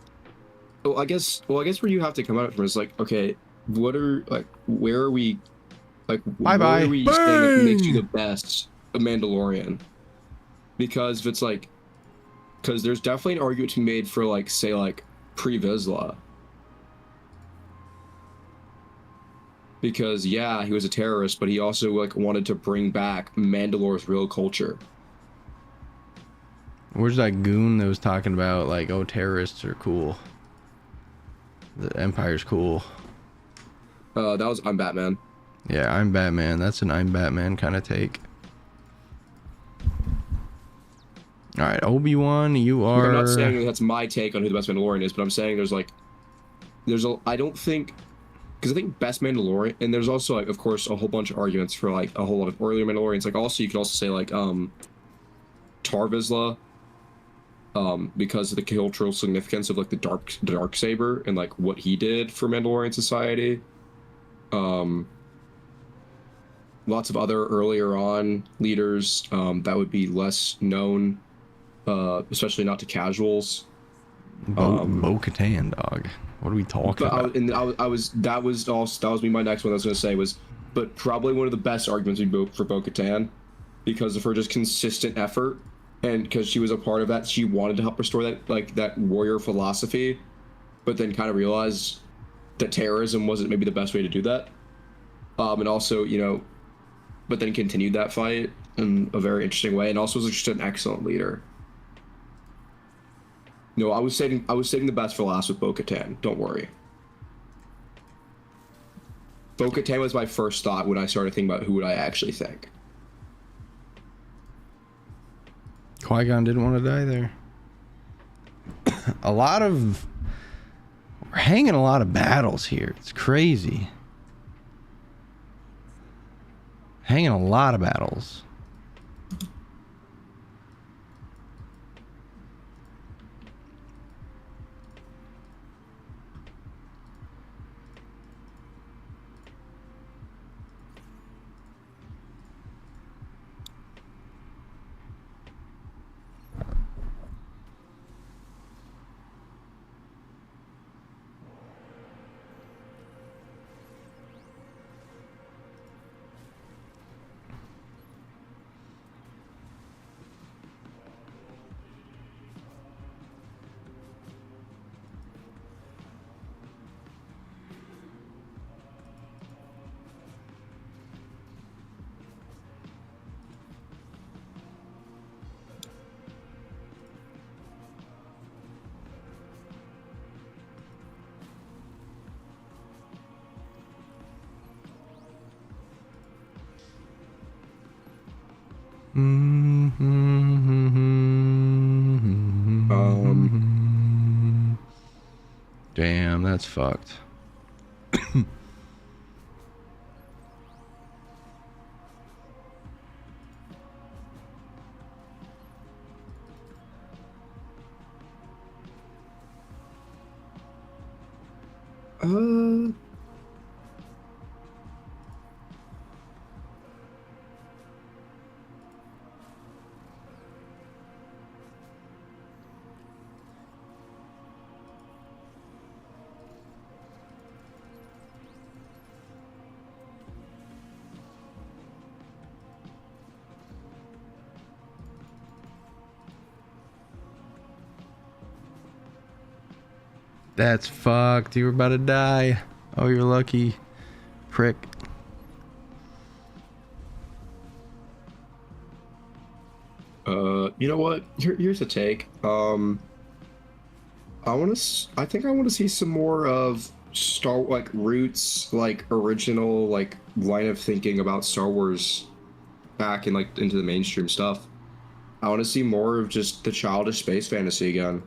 well, I guess where you have to come at it from is like, okay, what are like, where are we, like, Bye bye. what are we saying that makes you the best a Mandalorian? Because if it's like, because there's definitely an argument to be made for like, say like pre-Vizsla. Because yeah, he was a terrorist, but he also like wanted to bring back Mandalore's real culture. Where's that goon that was talking about like, oh, terrorists are cool, the Empire's cool? That was I'm Batman. Yeah, I'm Batman. That's an I'm Batman kind of take. All right, Obi-Wan, you are... I'm not saying that's my take on who the best Mandalorian is, but I'm saying I don't think, because I think best Mandalorian, and there's also like, of course, a whole bunch of arguments for like a whole lot of earlier Mandalorians. Like also, you could also say like Tar Vizsla, because of the cultural significance of like the dark saber and like what he did for Mandalorian society. Lots of other earlier on leaders that would be less known, especially not to casuals. Bo-Katan, dog. What are we talking about? That was my next one. I was going to say was, but probably one of the best arguments for Bo-Katan, because of her just consistent effort, and because she was a part of that, she wanted to help restore that warrior philosophy, but then kind of realized that terrorism wasn't maybe the best way to do that, and also but then continued that fight in a very interesting way, and also was just an excellent leader. No, I was saving the best for last with Bo-Katan. Don't worry. Bo-Katan was my first thought when I started thinking about who would I actually think. Qui-Gon didn't want to die there. We're hanging a lot of battles here. It's crazy. Hanging a lot of battles. Damn, that's fucked. That's fucked. You were about to die. Oh, you're lucky. Prick. You know what? Here's a take. I think I want to see some more of roots, like original, like line of thinking about Star Wars back in like into the mainstream stuff. I want to see more of just the childish space fantasy again.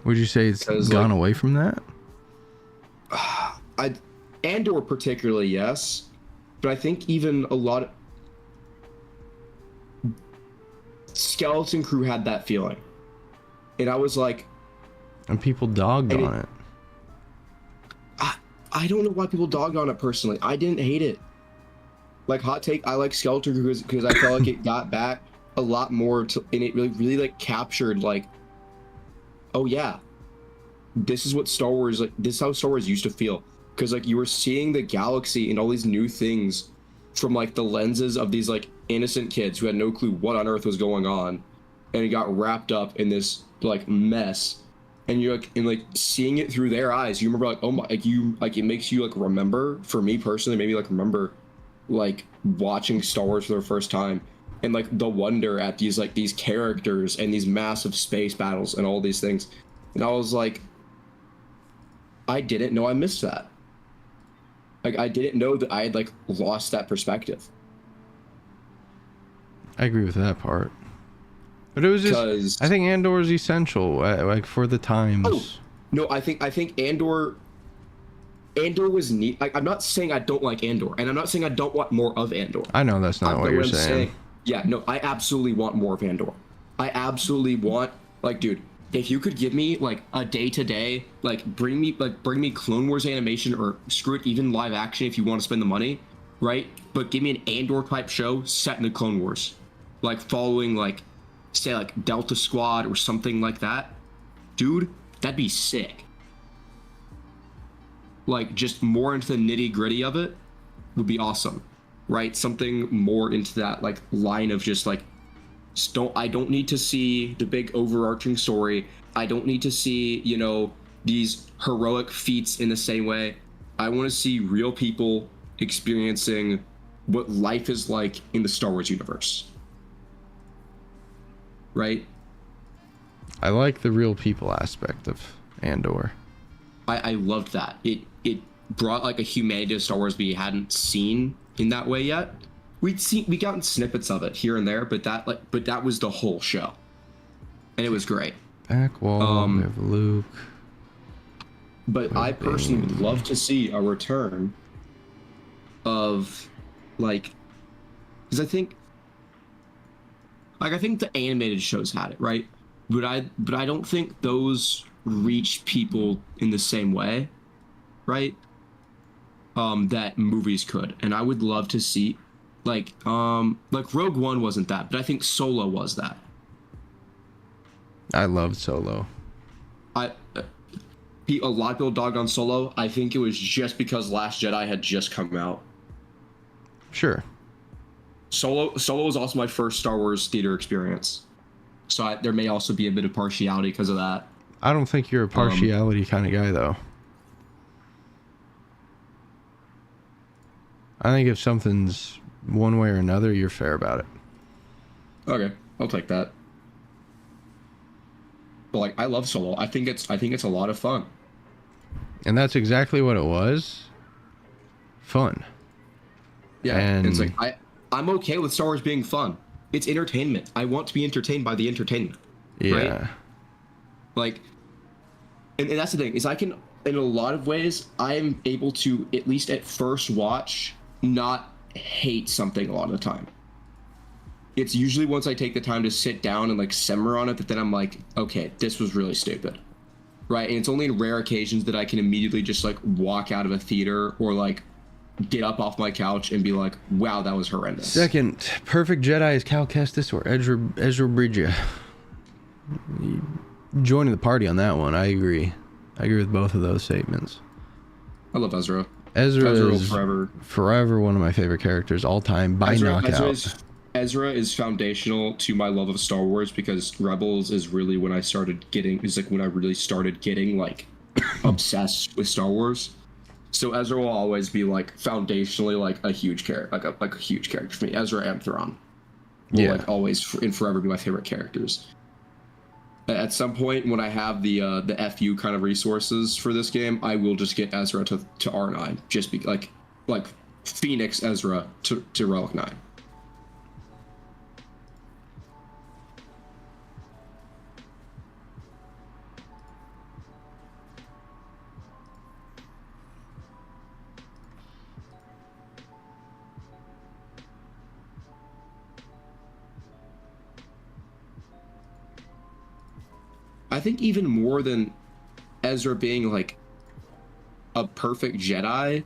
Would you say it's gone away from that? Andor particularly, yes, but I think even a lot of Skeleton Crew had that feeling, and I was like, and people dogged on it. I don't know why people dogged on it personally. I didn't hate it. Like, hot take, I like Skeleton Crew because I felt like it got back a lot more and it really like captured like oh yeah, this is what Star Wars, like, this is how Star Wars used to feel. Because, like, you were seeing the galaxy and all these new things from, like, the lenses of these, like, innocent kids who had no clue what on earth was going on. And it got wrapped up in this, like, mess. And you're, like, and, like, seeing it through their eyes, you remember, like, oh my, like, you, like, it makes you, like, remember, for me personally, maybe, like, remember, like, watching Star Wars for the first time. And, like, the wonder at these, like, these characters and these massive space battles and all these things. And I was like, I didn't know I missed that. Like, I didn't know that I had, like, lost that perspective. I agree with that part. But it was just, I think Andor is essential, like, for the times. Oh, no, I think Andor was neat. Like, I'm not saying I don't like Andor, and I'm not saying I don't want more of Andor. I know that's not what you're saying. Yeah, no, I absolutely want more of Andor. I absolutely want, like, dude, if you could give me, like, a day-to-day, like, bring me Clone Wars animation, or screw it, even live action if you want to spend the money, right? But give me an Andor-type show set in the Clone Wars. Like, following, like, say, like, Delta Squad or something like that. Dude, that'd be sick. Like, just more into the nitty-gritty of it would be awesome, right? Something more into that, like, line of just, like, I don't need to see the big overarching story. I don't need to see, you know, these heroic feats in the same way. I want to see real people experiencing what life is like in the Star Wars universe. Right? I like the real people aspect of Andor. I loved that. It brought, like, a humanity to Star Wars we hadn't seen in that way yet. We gotten snippets of it here and there, but that was the whole show, and it was great. Back wall, we have Luke. But I personally would love to see a return of, like, because I think the animated shows had it, right? But I don't think those reach people in the same way, right? That movies could, and I would love to see. Like Rogue One wasn't that, but I think Solo was that. I loved Solo. A lot of people dogged on Solo. I think it was just because Last Jedi had just come out. Sure. Solo was also my first Star Wars theater experience, so there may also be a bit of partiality because of that. I don't think you're a partiality kind of guy, though. I think if something's one way or another, you're fair about it. Okay, I'll take that. But, like, I love Solo. I think it's a lot of fun. And that's exactly what it was. Fun. Yeah, and it's like I'm okay with Star Wars being fun. It's entertainment. I want to be entertained by the entertainment. Yeah. Right? Like, and that's the thing, is I can, in a lot of ways, I am able to, at least at first watch, not hate something a lot of the time. It's usually once I take the time to sit down and, like, simmer on it that then I'm like, okay, this was really stupid, right? And it's only in rare occasions that I can immediately just, like, walk out of a theater or, like, get up off my couch and be like, wow, that was horrendous. Second, Perfect Jedi is Cal Kestis or Ezra Bridger. Joining the party on that one. I agree with both of those statements. I love Ezra. Ezra is forever one of my favorite characters all time by knockout. Ezra is foundational to my love of Star Wars because Rebels is really when I really started getting like obsessed with Star Wars. So Ezra will always be like foundationally like a huge character, like a huge character for me. Ezra and Thrawn will like always and forever be my favorite characters. At some point when I have the FU kind of resources for this game, I will just get Ezra to R9, just be like Phoenix Ezra to Relic 9. I think even more than Ezra being like a perfect Jedi,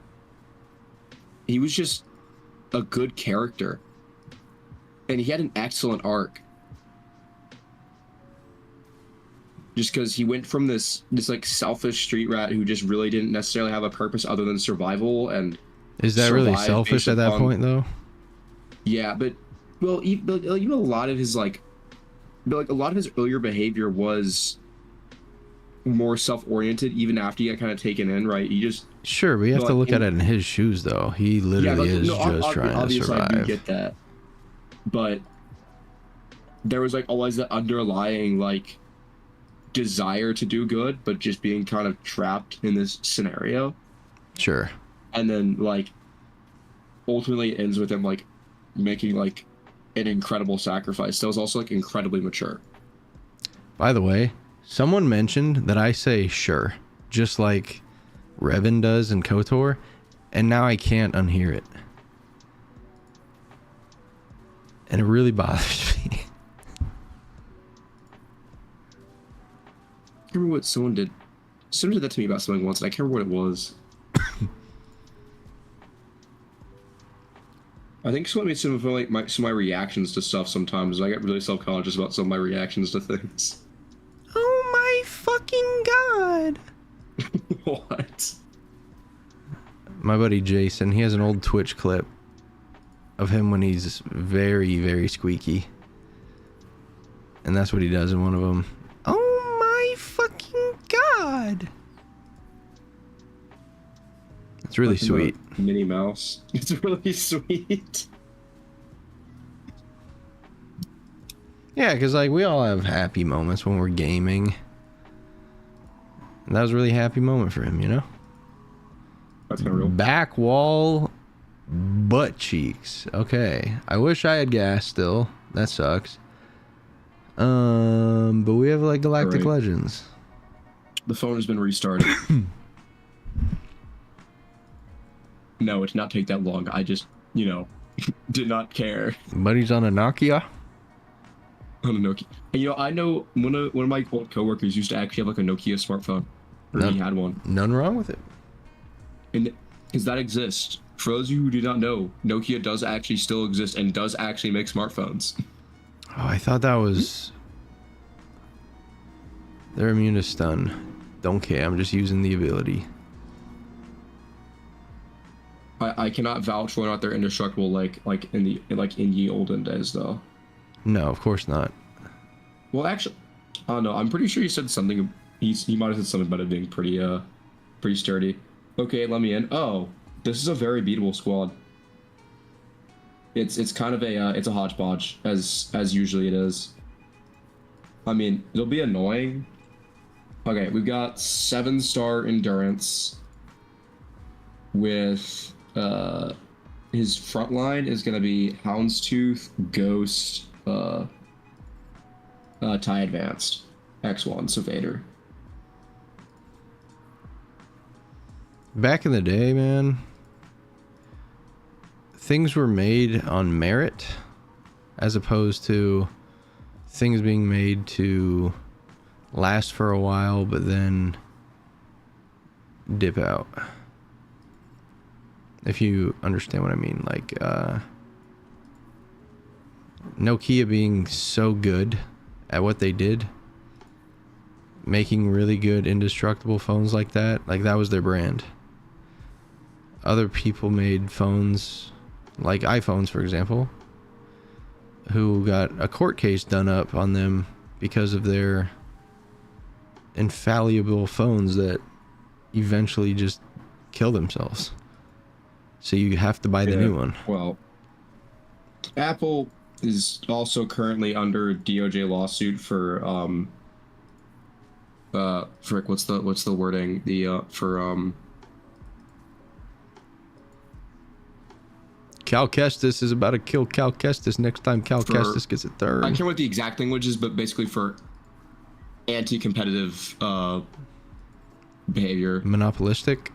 he was just a good character. And he had an excellent arc. just because he went from this like selfish street rat who just really didn't necessarily have a purpose other than survival. And is that really survive selfish based at that upon- point though? Yeah, but well, even a lot of his like a lot of his earlier behavior was more self-oriented even after he got kind of taken in, right? He just Sure, but you have to look at it in his shoes though. He literally is just trying to obviously survive. I do get that, but there was like always that underlying like desire to do good, but just being kind of trapped in this scenario. Sure. And then like ultimately it ends with him like making like an incredible sacrifice that was also like incredibly mature. By the way, someone mentioned that I say sure, just like Revan does in KOTOR, and now I can't unhear it. And it really bothers me. I remember what someone did. Someone did that to me about something once, and I can't remember what it was. I think someone made some of like some of my reactions to stuff sometimes. I get really self-conscious about some of my reactions to things. Oh my fucking god. What? My buddy Jason, he has an old Twitch clip of him when he's very, very squeaky. And that's what he does in one of them. Oh my fucking god. It's really sweet. Minnie Mouse. It's really sweet. Yeah, because like we all have happy moments when we're gaming. And that was a really happy moment for him, you know? That's not real. Back wall butt cheeks. Okay. I wish I had gas still. That sucks. But we have like Galactic Alright. Legends. The phone has been restarted. No, it did not take that long. I just, did not care. Buddy's on a Nokia. On a Nokia. And I know one of my old coworkers used to actually have like a Nokia smartphone. Or he had one. None wrong with it. And because that exists. For those of you who do not know, Nokia does actually still exist and does actually make smartphones. Oh, I thought that was... They're immune to stun. Don't care, I'm just using the ability. I cannot vouch for whether or not they're indestructible like in the olden days though. No, of course not. Well, actually, I don't know. I'm pretty sure he said something. He might have said something about it being pretty sturdy. Okay, let me in. Oh, this is a very beatable squad. It's kind of it's a hodgepodge as usually it is. I mean, it'll be annoying. Okay, we've got 7-star endurance with his front line is gonna be Houndstooth, Ghost, TIE Advanced, X1, so Vader. Back in the day, man, things were made on merit as opposed to things being made to last for a while but then dip out. If you understand what I mean, like Nokia being so good at what they did, making really good indestructible phones like that was their brand. Other people made phones like iPhones, for example, who got a court case done up on them because of their infallible phones that eventually just kill themselves. So you have to buy the new one. Well, Apple is also currently under DOJ lawsuit for what's the wording? Cal Kestis is about to kill Cal Kestis next time Cal Kestis gets a third. I can't remember what the exact language is, but basically for anti-competitive behavior. Monopolistic?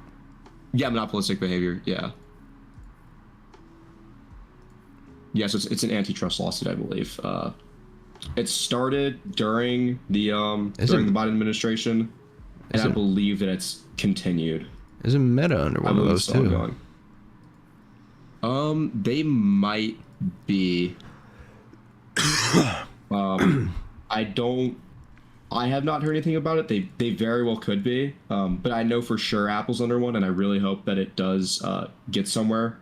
Yeah, monopolistic behavior, yeah. Yeah, so it's an antitrust lawsuit, I believe. It started during the Biden administration, and I believe that it's continued. Isn't Meta under one of those too? They might be. I don't I have not heard anything about it. They very well could be, but I know for sure Apple's under one, and I really hope that it does get somewhere.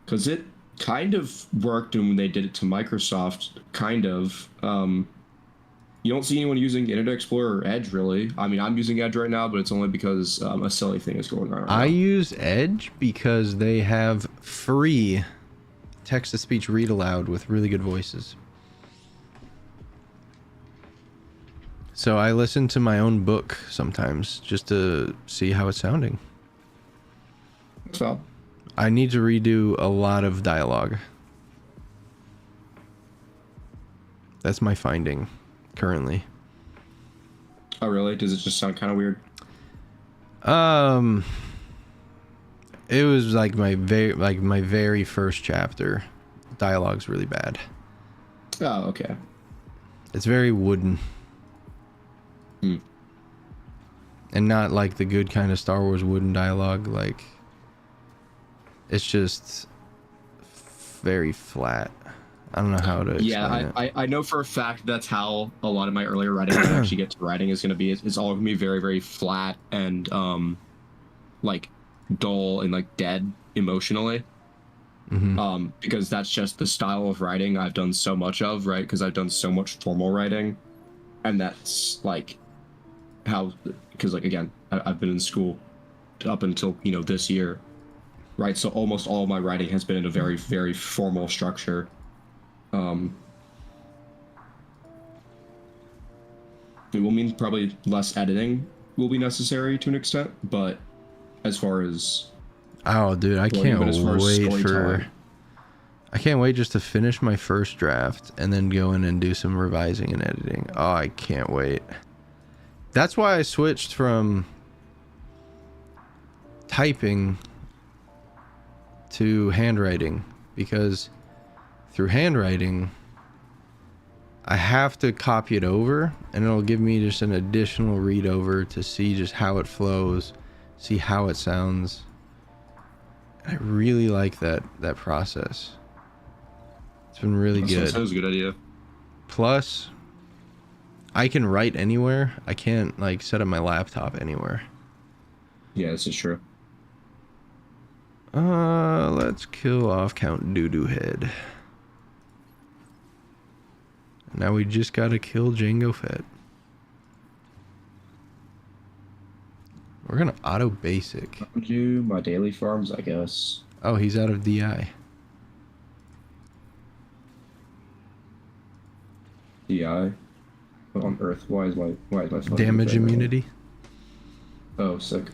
Because it kind of worked when they did it to Microsoft. Kind of. You don't see anyone using Internet Explorer or Edge, really. I mean, I'm using Edge right now, but it's only because a silly thing is going on right now. I use Edge because they have free text-to-speech read aloud with really good voices. So I listen to my own book sometimes just to see how it's sounding. So I need to redo a lot of dialogue. That's my finding currently. Oh, really? Does it just sound kind of weird? It was like my very first chapter. Dialogue's really bad. Oh, okay. It's very wooden. And not like the good kind of Star Wars wooden dialogue. Like, it's just very flat. I don't know how to explain it. I know for a fact that's how a lot of my earlier writing when I actually get to writing is going to be. It's all going to be very, very flat and like dull and like dead emotionally. Because that's just the style of writing I've done so much of, right? Because I've done so much formal writing, and that's like how. Because like again, I've been in school up until this year, right? So almost all of my writing has been in a very, very formal structure. It will mean probably less editing will be necessary to an extent, but as far as dude, I can't wait just to finish my first draft and then go in and do some revising and editing. Oh, I can't wait. That's why I switched from typing to handwriting, because through handwriting I have to copy it over and it'll give me just an additional read over to see just how it flows, see how it sounds. I really like that process. It's been really good. That was a good idea. Plus, I can write anywhere. I can't like set up my laptop anywhere. Yeah, this is true. Let's kill off Count Doodoo Head. Now we just gotta kill Jango Fett. We're gonna auto basic. I'll do my daily farms, I guess. Oh, he's out of DI. DI? What on earth? Why is my phone Damage immunity. Oh, sick.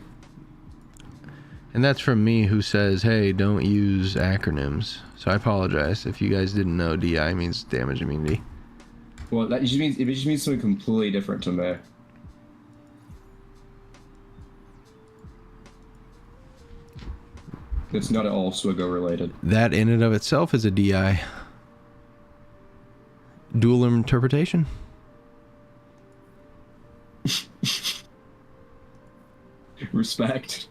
And that's from me, who says, hey, don't use acronyms. So I apologize if you guys didn't know DI means damage immunity. Well, it just means something completely different to me. It's not at all SWGOH related. That in and of itself is a DI. Dual interpretation. Respect.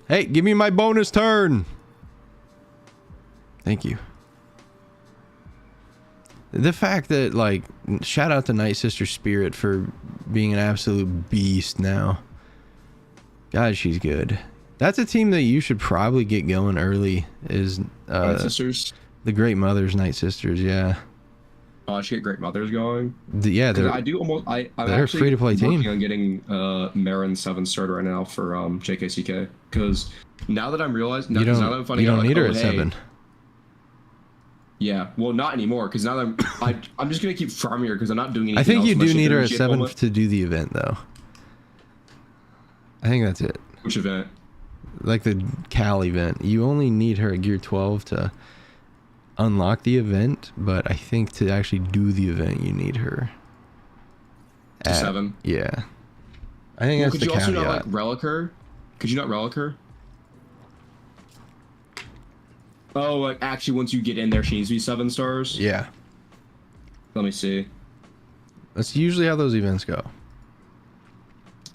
Hey, give me my bonus turn. Thank you. The fact that, like, shout out to Night Sister Spirit for being an absolute beast now. God, she's good. That's a team that you should probably get going early. Is Night Sisters? The Great Mothers, Night Sisters, yeah. Oh, I should get Great Mothers going. Yeah, they're they're a free to play team. I'm getting Marin 7 started right now for JKCK, because now that I'm realizing, now that I'm finding you don't out, need like, her at 7. Yeah, well, not anymore, because now that I'm just gonna keep farming her because I'm not doing anything. I think else you with my do need her at shit 7 moment. to do the event, though. I think that's it. Which event? Like the Cal event. You only need her at gear 12 to unlock the event, but I think to actually do the event, you need her at 7. Yeah, I think that's the caveat. Could you also not, like, relic her? Could you not relic her? Oh, like, actually, once you get in there, she needs to be 7 stars? Yeah. Let me see. That's usually how those events go.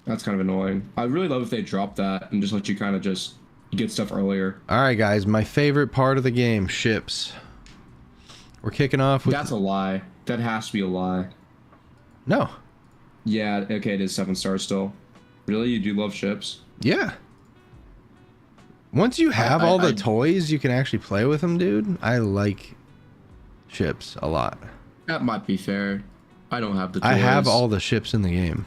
That's kind of annoying. I'd really love if they dropped that and just let you kind of just get stuff earlier. All right, guys, my favorite part of the game, ships. We're kicking off with... That's a lie. That has to be a lie. No. Yeah, okay, it is 7 stars still. Really? You do love ships? Yeah. Once you have all the toys, you can actually play with them, dude. I like ships a lot. That might be fair. I don't have the toys. I have all the ships in the game.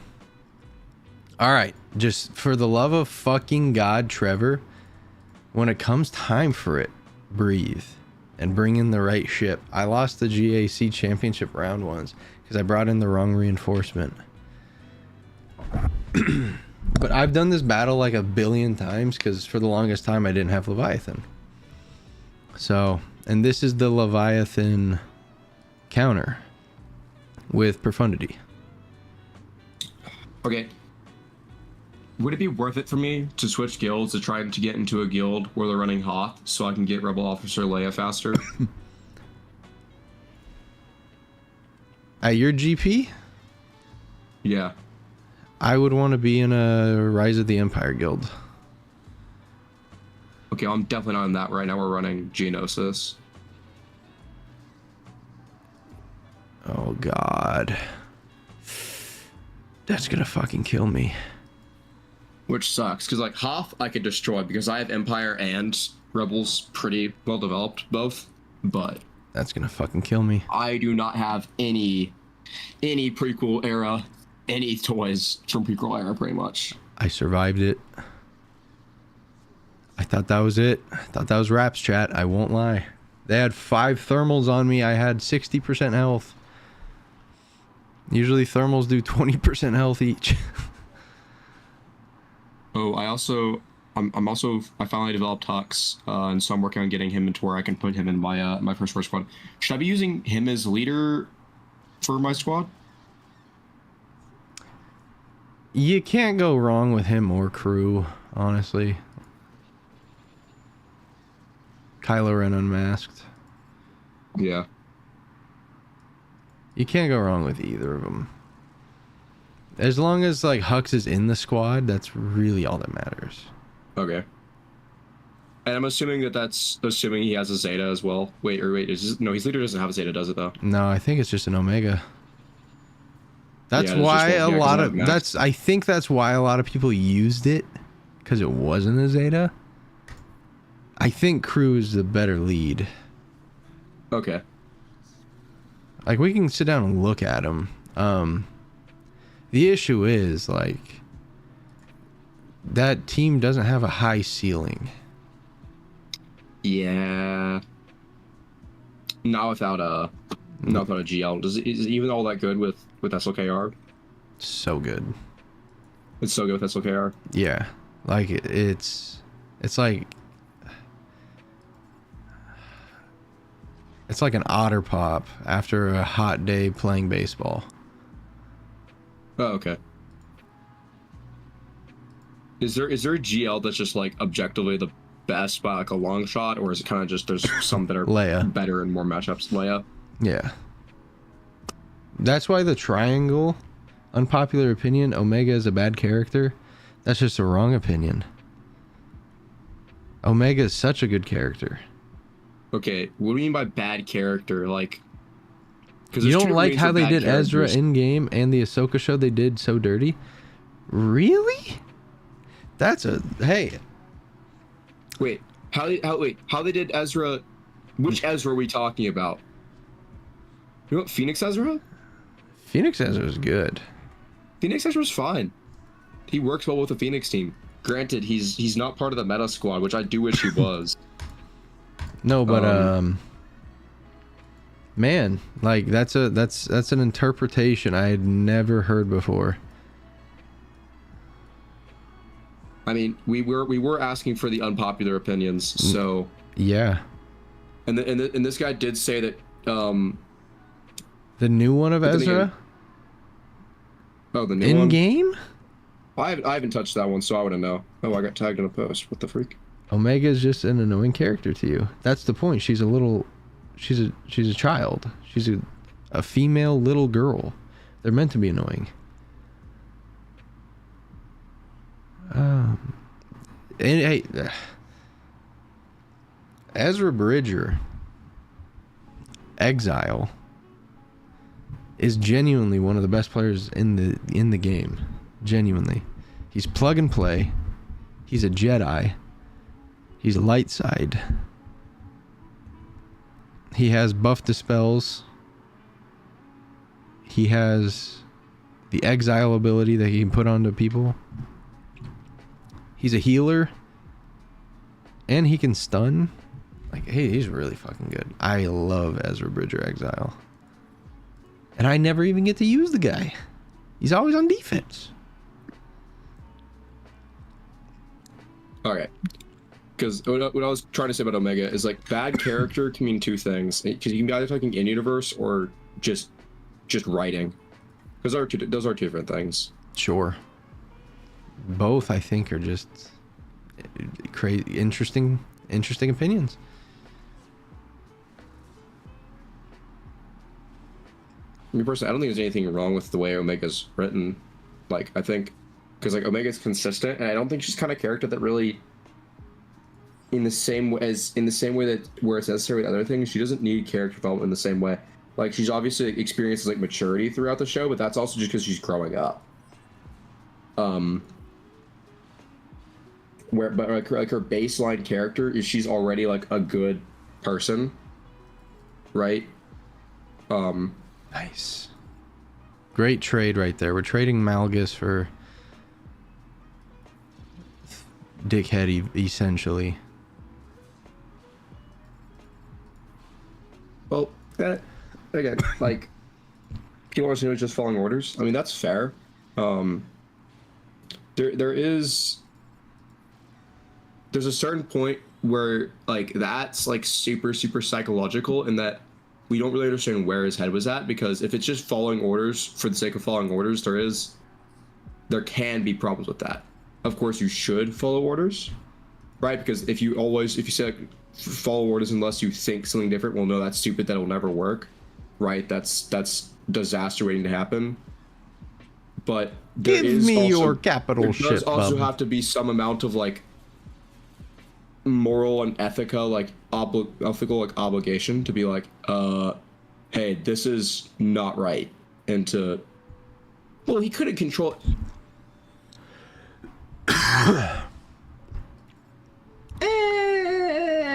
All right, just for the love of fucking God, Trevor, when it comes time for it, breathe and bring in the right ship. I lost the GAC championship round once because I brought in the wrong reinforcement. But I've done this battle like a billion times because for the longest time I didn't have Leviathan. So, and this is the Leviathan counter with Profundity. Okay. Would it be worth it for me to switch guilds to try to get into a guild where they're running Hoth so I can get Rebel Officer Leia faster? At your GP? Yeah. I would want to be in a Rise of the Empire guild. Okay, I'm definitely not in that right now. We're running Geonosis. Oh god. That's gonna fucking kill me. Which sucks, because like Hoth I could destroy because I have Empire and Rebels pretty well developed both, but That's gonna fucking kill me. I do not have any prequel era, any toys from prequel era pretty much. I survived it. I thought that was it. I thought that was Raps, chat. I won't lie. They had 5 thermals on me. I had 60% health. Usually thermals do 20% health each. Oh, I finally developed Hux, and so I'm working on getting him into where I can put him in my my first squad. Should I be using him as leader for my squad? You can't go wrong with him or crew, honestly. Kylo Ren unmasked. Yeah. You can't go wrong with either of them. As long as like Hux is in the squad, that's really all that matters. Okay. And I'm assuming that's assuming he has a Zeta as well. Wait, no, his leader doesn't have a Zeta, does it though? No, I think it's just an Omega. That's Yeah, why just one, a yeah, lot 'cause of I'm that's I think that's why a lot of people used it, because it wasn't a Zeta. I think crew is the better lead. Okay. Like we can sit down and look at them. The issue is like that team doesn't have a high ceiling. Yeah. Not without a GL. Is it even all that good with SLKR? So good. It's so good with SLKR. Yeah, like it's like an otter pop after a hot day playing baseball. Oh, okay. Is there a GL that's just like objectively the best by like a long shot, or is it kind of just there's some that are Leia. better in more matchups? Leia. Yeah. That's why the triangle, unpopular opinion, Omega is a bad character. That's just a wrong opinion. Omega is such a good character. Okay, what do you mean by bad character? Like, because You don't like how they did Ezra in game and the Ahsoka show they did so dirty? Really? That's a hey. Wait, how they did Ezra? Which Ezra are we talking about? You know what, Phoenix Ezra? Phoenix Ezra is good. Phoenix Ezra's fine. He works well with the Phoenix team. Granted, he's not part of the meta squad, which I do wish he was. No, but man, like that's an interpretation I had never heard before. I mean, we were asking for the unpopular opinions, so Yeah. and this guy did say that The new one of But then Ezra? again- oh, the new In one. game? I haven't touched that one, so I wouldn't know. Oh, I got tagged in a post. What the freak? Omega is just an annoying character to you. That's the point. She's a child. She's a female little girl. They're meant to be annoying. And hey, Ezra Bridger Exile is genuinely one of the best players in the game. Genuinely. He's plug and play. He's a Jedi. He's light side. He has buff dispels. He has the exile ability that he can put onto people. He's a healer. And he can stun. Like, hey, he's really fucking good. I love Ezra Bridger Exile. And I never even get to use the guy. He's always on defense. Okay. Because what I was trying to say about Omega is like bad character can mean two things. Because you can be either talking in universe or just writing. Those are two different things. Sure. Both, I think, are just crazy, interesting opinions. I mean, personally, I don't think there's anything wrong with the way Omega's written. Like, I think, because like Omega's consistent, and I don't think she's kind of character that really, in the same way that where it's necessary with other things, she doesn't need character development in the same way. Like, she's obviously experiences like maturity throughout the show, but that's also just because she's growing up. But like her baseline character is she's already like a good person, right? Nice. Great trade right there. We're trading Malgus for Dickhead, essentially. Well, again, like, people want to know just following orders. I mean, that's fair. There's a certain point where like that's like super psychological, in that we don't really understand where his head was at, because if it's just following orders for the sake of following orders, there can be problems with that. Of course, you should follow orders, right? Because if you say like, follow orders unless you think something different, well, no, that's stupid. That'll never work, right? That's disaster waiting to happen. But give me your capital shit. There does also have to be some amount of like moral and ethical obligation to be like, hey, this is not right, and to, well, he couldn't control it.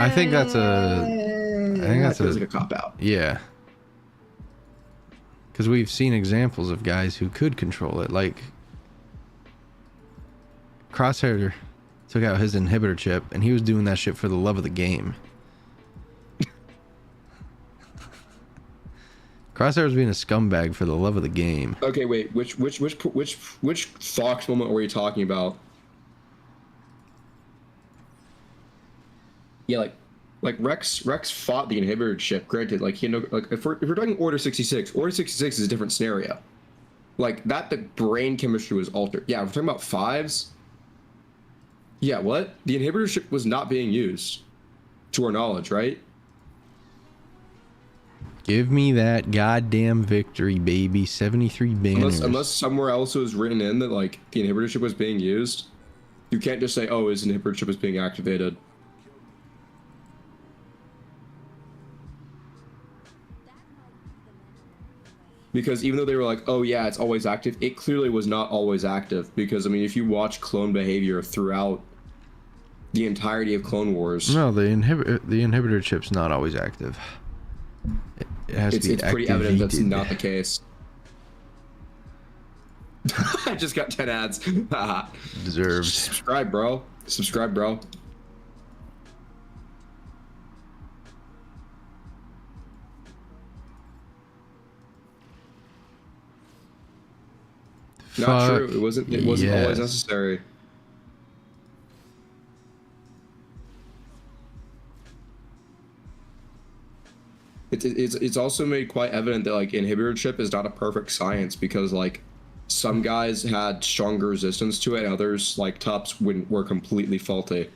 I think that's like a cop out. Yeah, because we've seen examples of guys who could control it, like Crosshair took out his inhibitor chip, and he was doing that shit for the love of the game. Crosshair was being a scumbag for the love of the game. Okay, wait, which Fox moment were you talking about? Yeah, like Rex fought the inhibitor chip. Granted, like, you know, like if we're talking Order 66 is a different scenario. Like that, the brain chemistry was altered. Yeah, we're talking about fives. Yeah, what? The inhibitor chip was not being used, to our knowledge, right? Give me that goddamn victory, baby. 73 banners. Unless somewhere else it was written in that, like, the inhibitor chip was being used. You can't just say, oh, his inhibitor chip is being activated. Because even though they were like, oh yeah, it's always active, it clearly was not always active. Because, I mean, if you watch clone behavior throughout the entirety of Clone Wars... No, the inhibitor chip's not always active. It has to be It's pretty evident that's not the case. I just got 10 ads. Deserved. Subscribe, bro. Subscribe, bro. Not true. It wasn't always necessary. It's also made quite evident that, like, inhibitor chip is not a perfect science, because, like, some guys had stronger resistance to it, and others, like Tups, were completely faulty.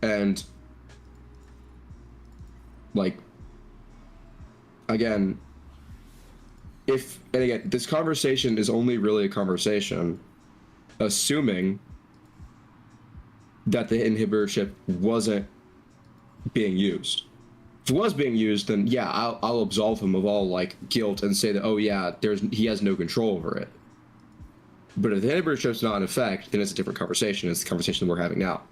And, like, again, this conversation is only really a conversation assuming that the inhibitor chip wasn't being used. If it was being used, then yeah, I'll absolve him of all like guilt and say that, oh yeah, he has no control over it. But if the inhibitor chip's not in effect, then it's a different conversation. It's the conversation we're having now.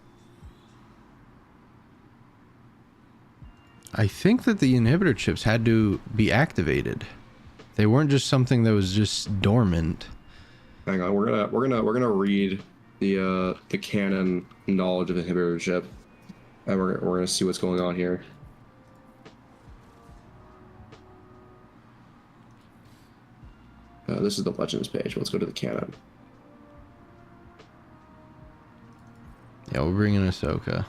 I think that the inhibitor chips had to be activated. They weren't just something that was just dormant. Hang on, we're gonna read the canon knowledge of the inhibitor chip, and we're gonna see what's going on here. This is the Legends page. Let's go to the canon. Yeah, we're bringing Ahsoka.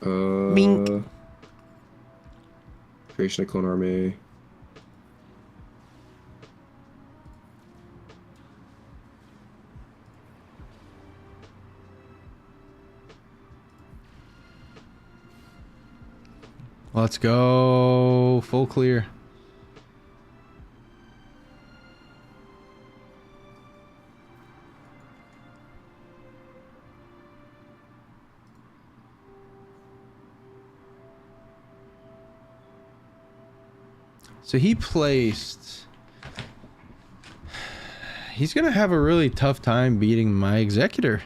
Bink. Creation of Clone Army. Let's go. Full clear. So he placed... He's going to have a really tough time beating my Executor.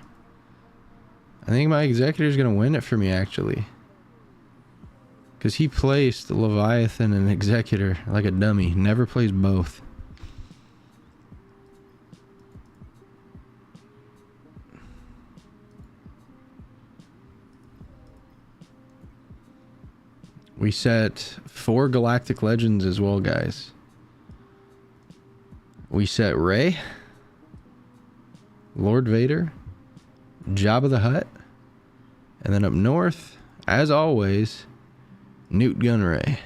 I think my Executor is going to win it for me, actually. Because he placed Leviathan and Executor like a dummy. Never plays both. We set 4 Galactic Legends as well, guys. We set Rey, Lord Vader, Jabba the Hutt, and then up north, as always, Newt Gunray.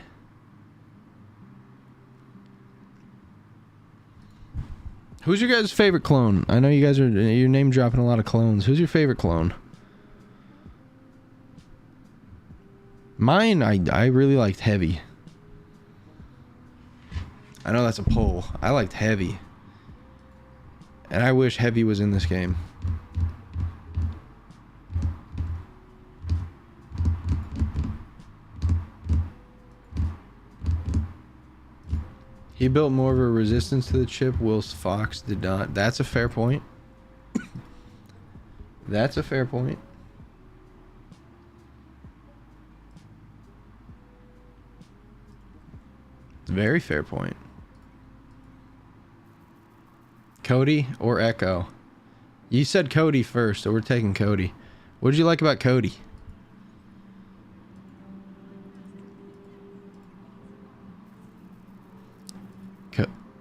Who's your guys' favorite clone? I know you guys are you're name dropping a lot of clones. Who's your favorite clone? Mine, I really liked Heavy. I know that's a poll. I liked Heavy. And I wish Heavy was in this game. He built more of a resistance to the chip, whilst Fox did not. That's a fair point. That's a fair point. Very fair point. Cody or Echo? You said Cody first, so we're taking Cody. What did you like about Cody?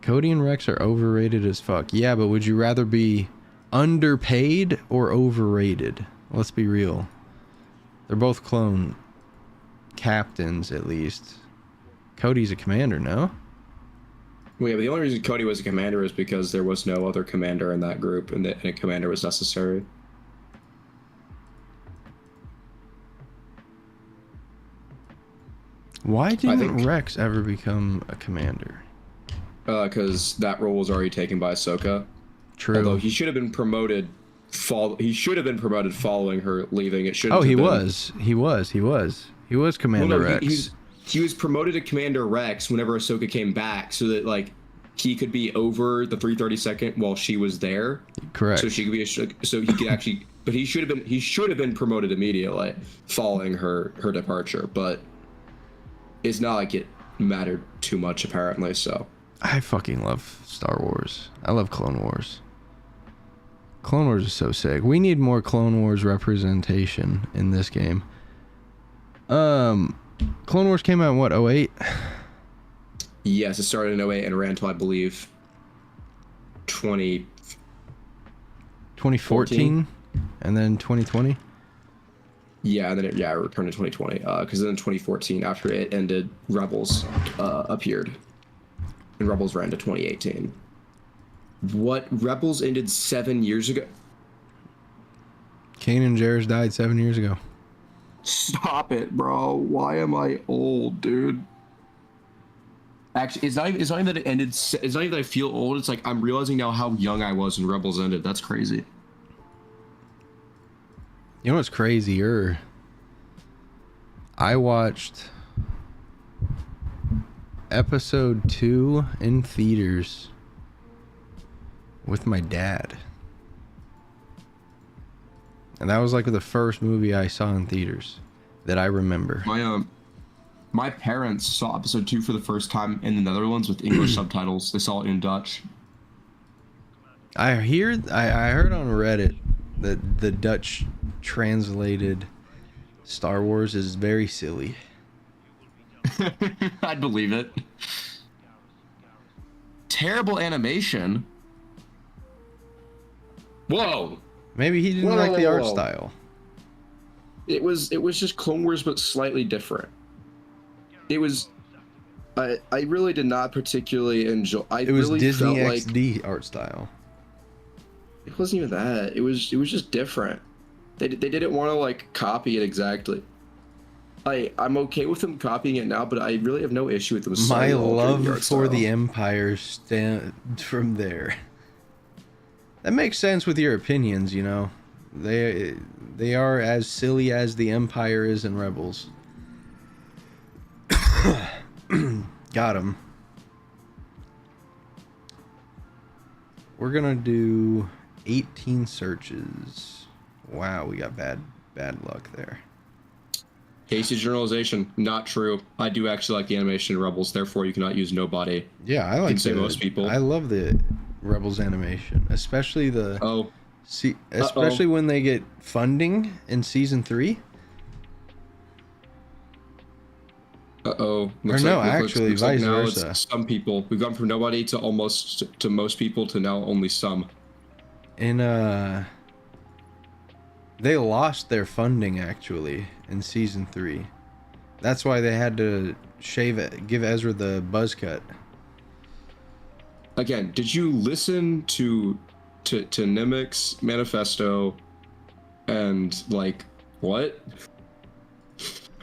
Cody and Rex are overrated as fuck. Yeah, but would you rather be underpaid or overrated? Let's be real. They're both clone captains, at least. Cody's a commander, no? Well, yeah, but the only reason Cody was a commander is because there was no other commander in that group, and a commander was necessary. Why didn't Rex ever become a commander? Because that role was already taken by Ahsoka. True. Although he should have been promoted. He should have been promoted following her leaving. It should. Oh, he was. He was Commander Rex. He was promoted to Commander Rex whenever Ahsoka came back, so that like he could be over the 332nd while she was there. Correct. So she could be so he could actually. But he should have been promoted immediately following her departure. But it's not like it mattered too much apparently. So I fucking love Star Wars. I love Clone Wars. Clone Wars is so sick. We need more Clone Wars representation in this game. Clone Wars came out in what, 08? Yes, it started in 08 and ran until I believe 2014 and then 2020. Yeah, and then it returned in 2020. Because then in 2014, after it ended, Rebels appeared, and Rebels ran to 2018. What? Rebels ended 7 years ago? Kanan Jarrus died 7 years ago. Stop it, bro. Why am I old, dude? Actually, it's not even that it ended. It's not even that I feel old. It's like I'm realizing now how young I was when Rebels ended. That's crazy. You know what's crazier? I watched episode 2 in theaters with my dad. And that was like the first movie I saw in theaters that I remember. My parents saw episode 2 for the first time in the Netherlands with English subtitles. They saw it in Dutch. I heard on Reddit that the Dutch translated Star Wars is very silly. I'd believe it. Terrible animation. Whoa. Maybe he didn't like the art style. It was just Clone Wars, but slightly different. It was. I really did not particularly enjoy. It was really Disney XD art style. It wasn't even that. It was just different. They didn't want to like copy it exactly. I'm okay with them copying it now, but I really have no issue with them. My love for the Empire stemmed from there. That makes sense with your opinions, you know. They are as silly as the Empire is in Rebels. Got him. We're gonna do 18 searches. Wow, we got bad luck there. Hasty generalization, not true. I do actually like the animation in Rebels, therefore you cannot use nobody. Yeah, I like most people. I love the Rebels animation, especially especially when they get funding in season 3. Or no, actually, vice versa. It's some people. We've gone from nobody to almost to most people to now only some. And they lost their funding actually in season 3. That's why they had to give Ezra the buzz cut. Again, did you listen to Nemec's manifesto and like what?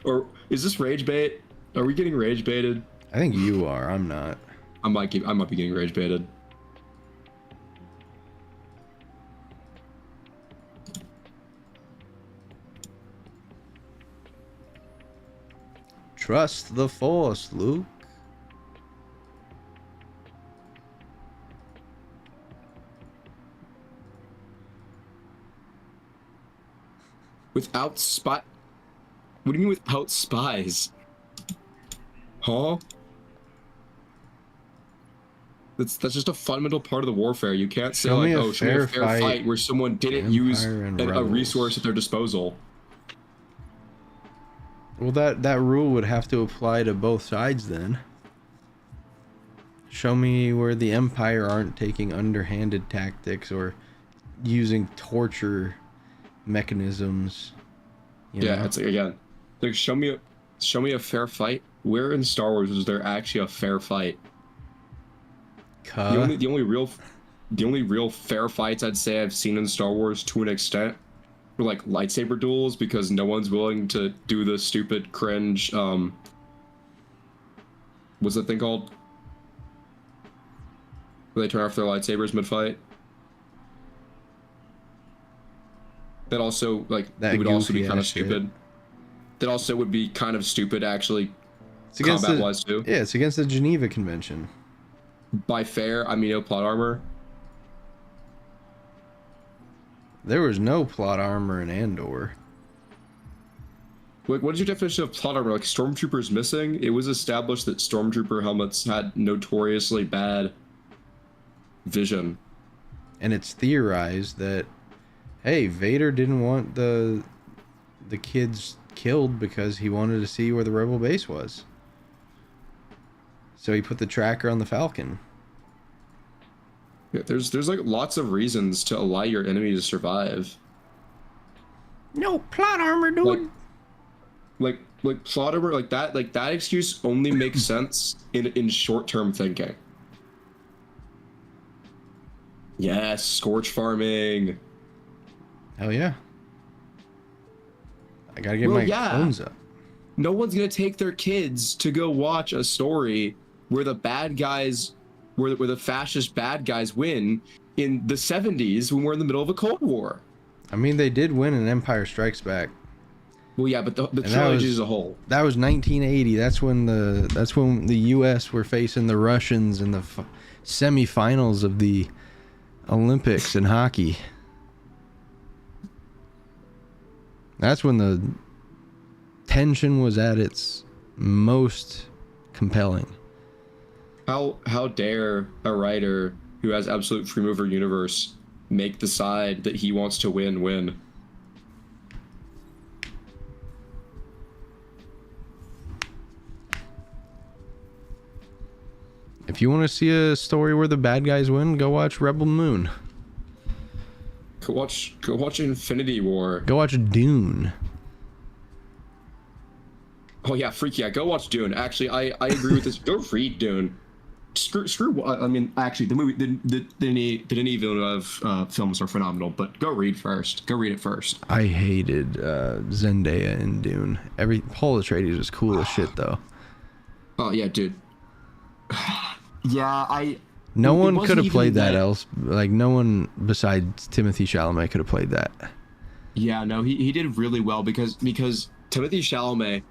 Or is this rage bait? Are we getting rage baited? I think you are. I'm not. I might be getting rage baited. Trust the Force, Luke. Without spy? What do you mean without spies? Huh? That's just a fundamental part of the warfare. You can't say like, oh, show me a fair fight where someone didn't use a resource at their disposal. Well, that rule would have to apply to both sides then. Show me where the Empire aren't taking underhanded tactics or using torture mechanisms. You know? It's again, like show me a fair fight. Where in Star Wars is there actually a fair fight? The only real fair fights I'd say I've seen in Star Wars to an extent were like lightsaber duels, because no one's willing to do the stupid cringe what's that thing called? Where they turn off their lightsabers mid-fight. That also it would also be kind of stupid. That also would be kind of stupid actually. It's against combat-wise too. Yeah, it's against the Geneva Convention. By fair, I mean no plot armor. There was no plot armor in Andor. Like, what is your definition of plot armor? Like stormtroopers missing? It was established that stormtrooper helmets had notoriously bad vision. And it's theorized that, hey, Vader didn't want the kids killed because he wanted to see where the rebel base was. So he put the tracker on the Falcon. Yeah, there's like lots of reasons to allow your enemy to survive. No plot armor, dude. Like plot armor, like that excuse only makes sense in short-term thinking. Yes, scorch farming. Hell yeah. I gotta get my phones up. No one's gonna take their kids to go watch a story where the bad guys, where the fascist bad guys win in the 70s when we're in the middle of a Cold War. I mean, they did win in Empire Strikes Back. Well, yeah, but the that trilogy was- as a whole. That was 1980. That's when the U.S. were facing the Russians in the semifinals of the Olympics in hockey. That's when the tension was at its most compelling. How dare a writer who has absolute free mover universe make the side that he wants to win? If you want to see a story where the bad guys win, go watch Rebel Moon. Go watch Infinity War. Go watch Dune. Oh yeah, freak yeah, go watch Dune. Actually, I agree with this. Go read Dune. Screw. I mean, actually, the movie, the Denis Villeneuve films are phenomenal, but go read first. Go read it first. I hated Zendaya in Dune. Paul Atreides was cool as shit though. Oh yeah, dude. Yeah, No it one wasn't could have even played that that- else. Like no one besides Timothy Chalamet could have played that. Yeah, no, he did really well because Timothy Chalamet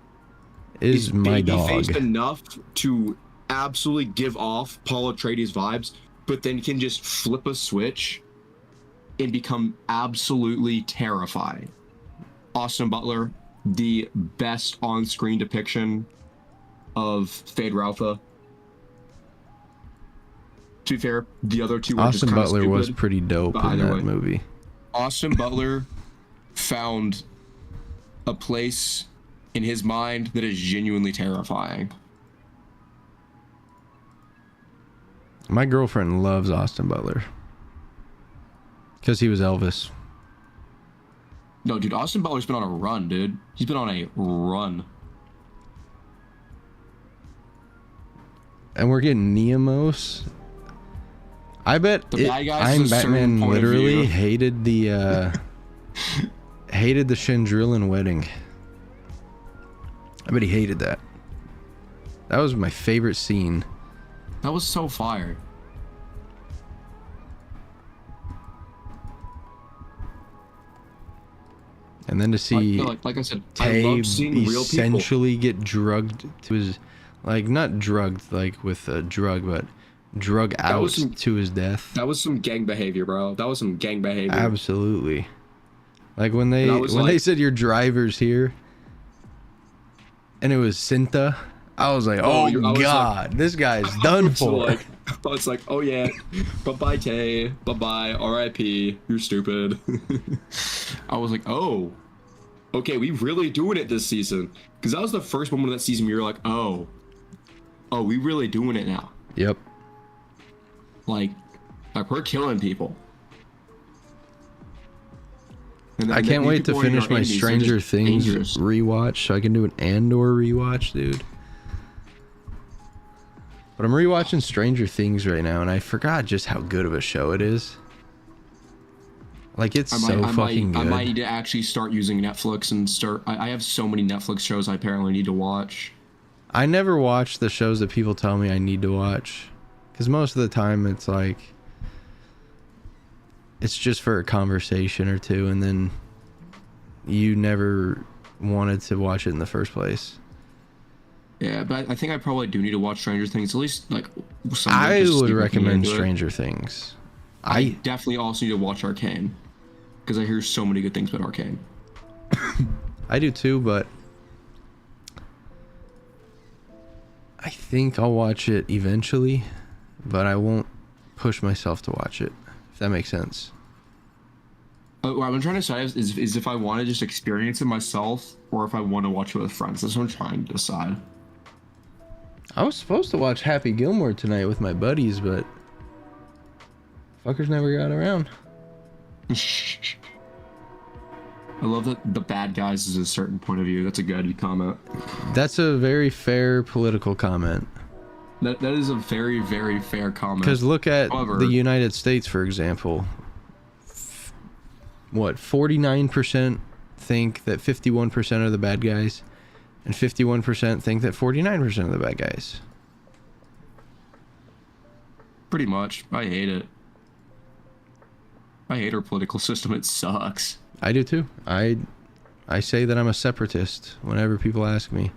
Is my dog. baby-faced enough to absolutely give off Paul Atreides vibes, but then can just flip a switch and become absolutely terrifying. Austin Butler, the best on-screen depiction of Feyd-Rautha. To be fair, the other two were just Austin kind of Butler stupid. was pretty dope but in either that way. movie. Austin Butler found a place in his mind that is genuinely terrifying. My girlfriend loves Austin Butler. Because he was Elvis. No, dude, Austin Butler's been on a run, dude. He's been on a run. And we're getting Neamos. I bet The bad guys I'm is a certain Batman point of literally view. hated the hated the Chandrillan wedding. I bet he hated that. That was my favorite scene. That was so fire. And then to see Like I said, I Tay love seeing real people. essentially get drugged to his, like not drugged like with a drug, but drug out was some- to his death. That was some gang behavior, bro. That was some gang behavior. Absolutely. Like when they And I was they like- said your driver's here, and it was Cinta. I was like, oh I was like- god, this guy's done So for. like, I was like, oh yeah, bye-bye Tay, bye-bye, R.I.P. You're stupid. I was like, oh, okay, we really doing it this season, because that was the first moment of that season where you're like, oh, we really doing it now. Yep. Like we're killing people. And I then can't these wait to people in finish our my 80s, they're Stranger just Things dangerous. rewatch so I can do an Andor rewatch, dude. But I'm rewatching Stranger Things right now, and I forgot just how good of a show it is. Like it's fucking good. I might need to actually start using Netflix and start. I have so many Netflix shows I apparently need to watch. I never watch the shows that people tell me I need to watch, because most of the time it's like it's just for a conversation or two, and then you never wanted to watch it in the first place. Yeah, but I think I probably do need to watch Stranger Things, at least like some. I just would sneak recommend into it. Stranger Things. I definitely also need to watch Arcane, because I hear so many good things about Arcane. I do too, but I think I'll watch it eventually, but I won't push myself to watch it, if that makes sense. What I'm trying to decide is if I want to just experience it myself, or if I want to watch it with friends. That's what I'm trying to decide. I was supposed to watch Happy Gilmore tonight with my buddies, but fuckers never got around. I love that the bad guys is a certain point of view. That's a good comment. That's a very fair political comment. That is a very, very fair comment. Because look at However- the United States, for example. What, 49% think that 51% are the bad guys, and 51% think that 49% are the bad guys. Pretty much. I hate it. I hate our political system. It sucks. I do too. I I say that I'm a separatist whenever people ask me.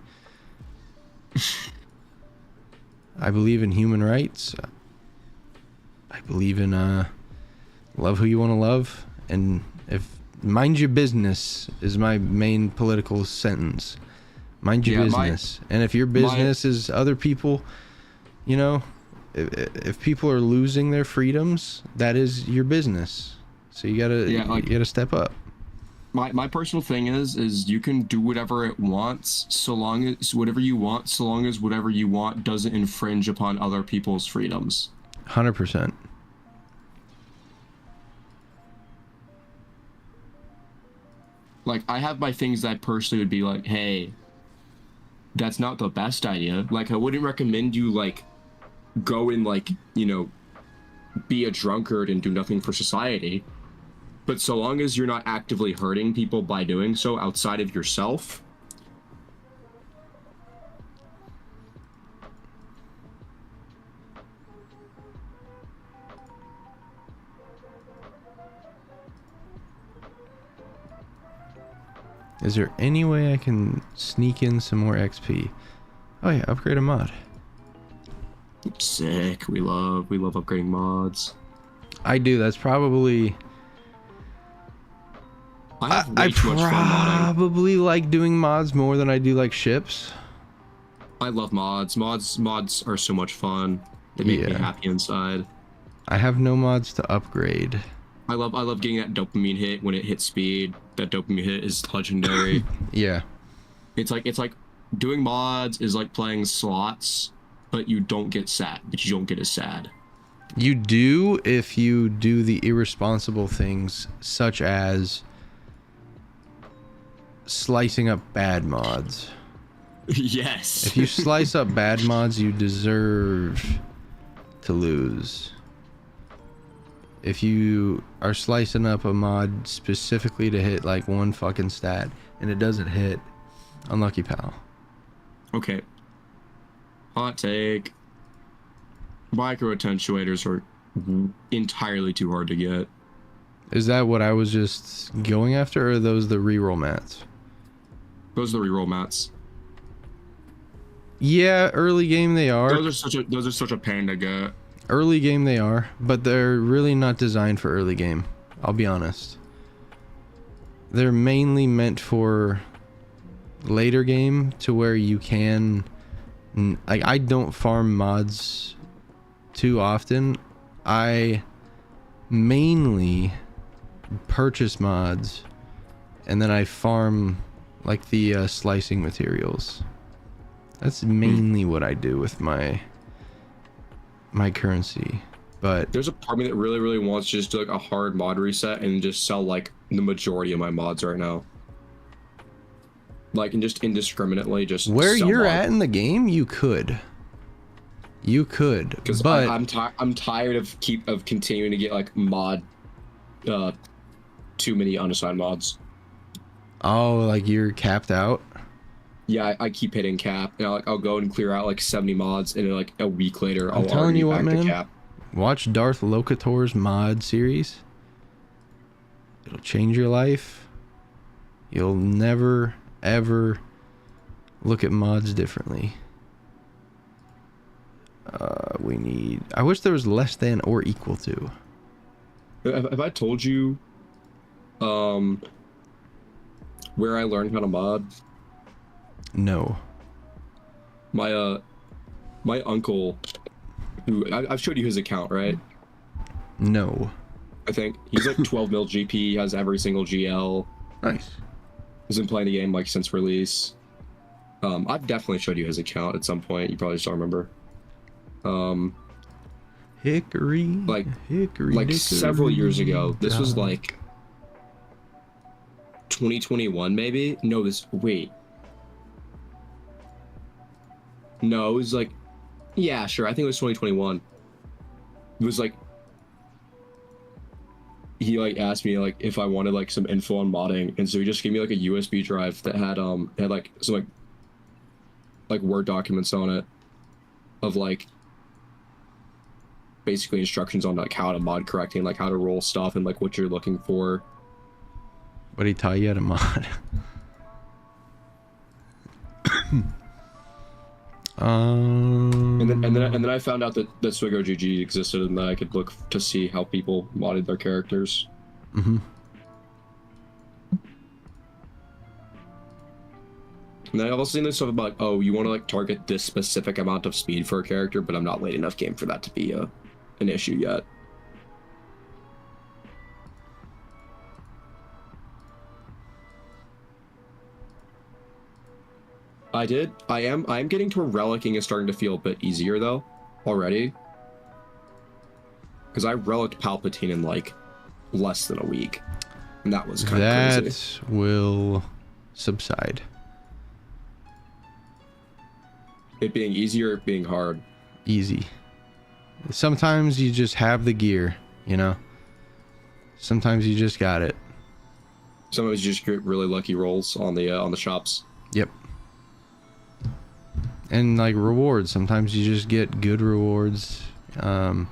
I believe in human rights. I believe in love who you want to love, and if mind your business is my main political sentence. Mind your business. And if your business is other people, you know, if people are losing their freedoms, that is your business. So you gotta step up. My personal thing is you can do whatever it wants, so long as whatever you want doesn't infringe upon other people's freedoms. 100%. Like, I have my things that I personally would be like, hey, that's not the best idea. Like, I wouldn't recommend you, like, go and, like, you know, be a drunkard and do nothing for society. But so long as you're not actively hurting people by doing so outside of yourself. Is there any way I can sneak in some more XP? Oh yeah, upgrade a mod. Sick. We love upgrading mods. I do. That's probably... I probably like doing mods more than I do like ships. I love mods. Mods are so much fun. They make me happy inside. I have no mods to upgrade. I love getting that dopamine hit when it hits speed. That dopamine hit is legendary. Yeah. It's like doing mods is like playing slots, but you don't get sad. But you don't get as sad. You do if you do the irresponsible things, such as slicing up bad mods. Yes. If you slice up bad mods, you deserve to lose. If you are slicing up a mod specifically to hit like one fucking stat and it doesn't hit, unlucky pal. Okay. Hot take. Micro attenuators are entirely too hard to get. Is that what I was just going after, or are those the reroll mats? Those are the reroll mats. Yeah, early game they are. Those are such a pain to get. Early game they are, but they're really not designed for early game. I'll be honest. They're mainly meant for later game, to where you can... Like, I don't farm mods too often. I mainly purchase mods, and then I farm like the slicing materials. That's mainly what I do with my currency. But there's a part of me that really wants to just do like a hard mod reset and just sell like the majority of my mods right now. Like, and just indiscriminately just where you're mods. at in the game, you could because but I'm tired of continuing to get like mod too many unassigned mods. Oh, like you're capped out? Yeah, I keep hitting cap. You know, like I'll go and clear out like 70 mods, and then like a week later, I'm I'll telling you what, back to man. cap. Watch Darth Locator's mod series. It'll change your life. You'll never, ever look at mods differently. I wish there was less than or equal to. Have I told you where I learned how to mod? No. My uncle, who I've showed you his account, right? No. I think he's like 12 mil GP. He has every single GL. Nice. He's been playing the game like since release. I've definitely showed you his account at some point. You probably just don't remember. Hickory. Like dickory. Several years ago. This was like 2021, maybe. No, wait. No, it was like, yeah, sure. I think it was 2021. It was like, he like asked me like if I wanted like some info on modding, and so he just gave me like a USB drive that had like some like Word documents on it of like basically instructions on like how to mod correctly and like how to roll stuff and like what you're looking for. What did he tell you how to mod? And then I found out that SWGOH existed, and that I could look to see how people modded their characters. Mm-hmm. And I also seen this stuff about, oh, you want to like target this specific amount of speed for a character, but I'm not late enough game for that to be an issue yet. I am getting to where relicking is starting to feel a bit easier though, already. Because I relicked Palpatine in like less than a week. And that was kind of crazy. That will subside. It being easier, it being hard. Easy. Sometimes you just have the gear, you know? Sometimes you just got it. Sometimes you just get really lucky rolls on the shops. Yep. And like rewards, sometimes you just get good rewards. So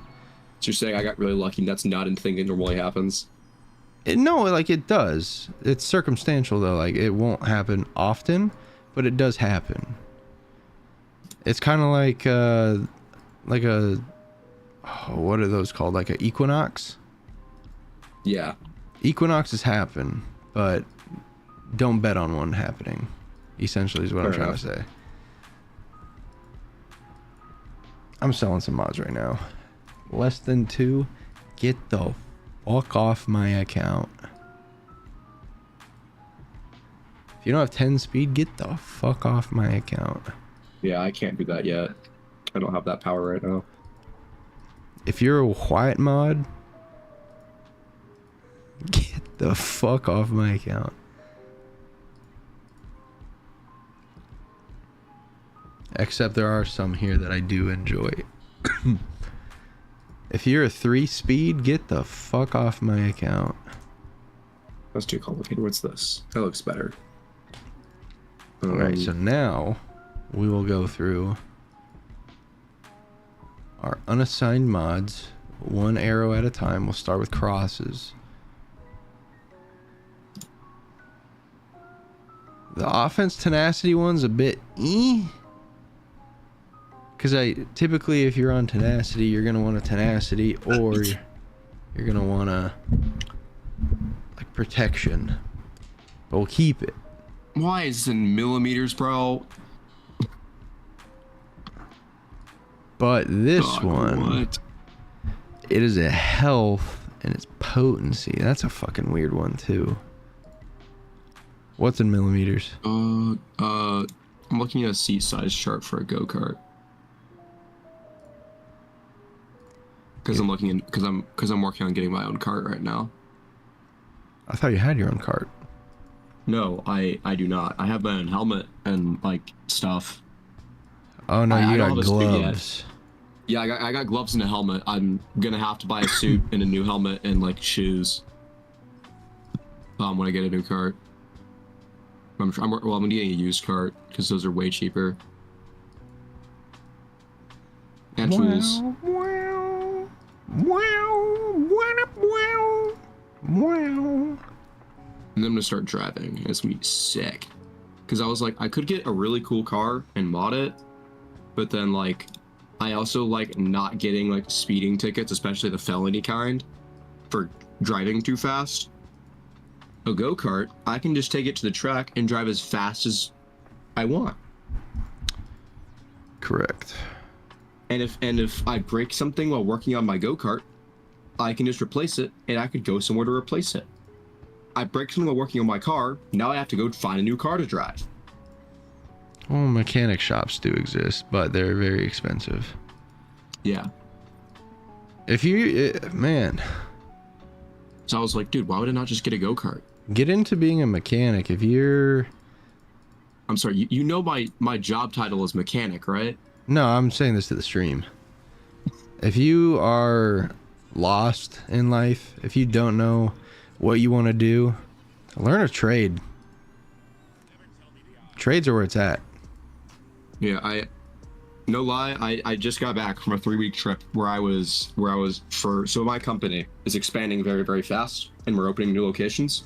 you're saying I got really lucky, and that's not a thing that normally happens? No, like it does. It's circumstantial though. Like it won't happen often, but it does happen. It's kind of like a what are those called? Like an equinox? Yeah. Equinoxes happen, but don't bet on one happening. Essentially is what I'm trying to say. I'm selling some mods right now. Less than 2. Get the fuck off my account. If you don't have 10 speed, get the fuck off my account. Yeah, I can't do that yet. I don't have that power right now. If you're a white mod, get the fuck off my account. Except there are some here that I do enjoy. If you're a 3 speed, get the fuck off my account. That's too complicated. What's this? That looks better. Alright, so now we will go through our unassigned mods, one arrow at a time. We'll start with crosses. The offense tenacity one's a bit because typically if you're on tenacity, you're gonna want a tenacity, or you're gonna want a like protection. But we'll keep it. Why is it in millimeters, bro? But this one, what? it is a health and it's potency. That's a fucking weird one too. What's in millimeters? I'm looking at a seat size chart for a go-kart. Because I'm working on getting my own cart right now. I thought you had your own cart. No, I do not. I have my own helmet and like stuff. Oh no, you don't got have a suit yet. gloves. Yeah, I got gloves and a helmet. I'm gonna have to buy a suit and a new helmet and like shoes. When I get a new cart. I'm getting a used cart because those are way cheaper. And tools. And then I'm gonna start driving. It's gonna be sick. Because I was like, I could get a really cool car and mod it, but then like, I also like not getting like speeding tickets, especially the felony kind, for driving too fast. A go-kart, I can just take it to the track and drive as fast as I want. Correct. And if I break something while working on my go-kart, I can just replace it, and I could go somewhere to replace it. I break something while working on my car, now I have to go find a new car to drive. Well, mechanic shops do exist, but they're very expensive. Yeah. If you, man. So I was like, dude, why would I not just get a go-kart? Get into being a mechanic. If you're... I'm sorry, you know my job title is mechanic, right? No, I'm saying this to the stream. If you are lost in life, if you don't know what you want to do, learn a trade. Trades are where it's at. Yeah, no lie, I just got back from a 3-week trip where I was so my company is expanding very, very fast and we're opening new locations.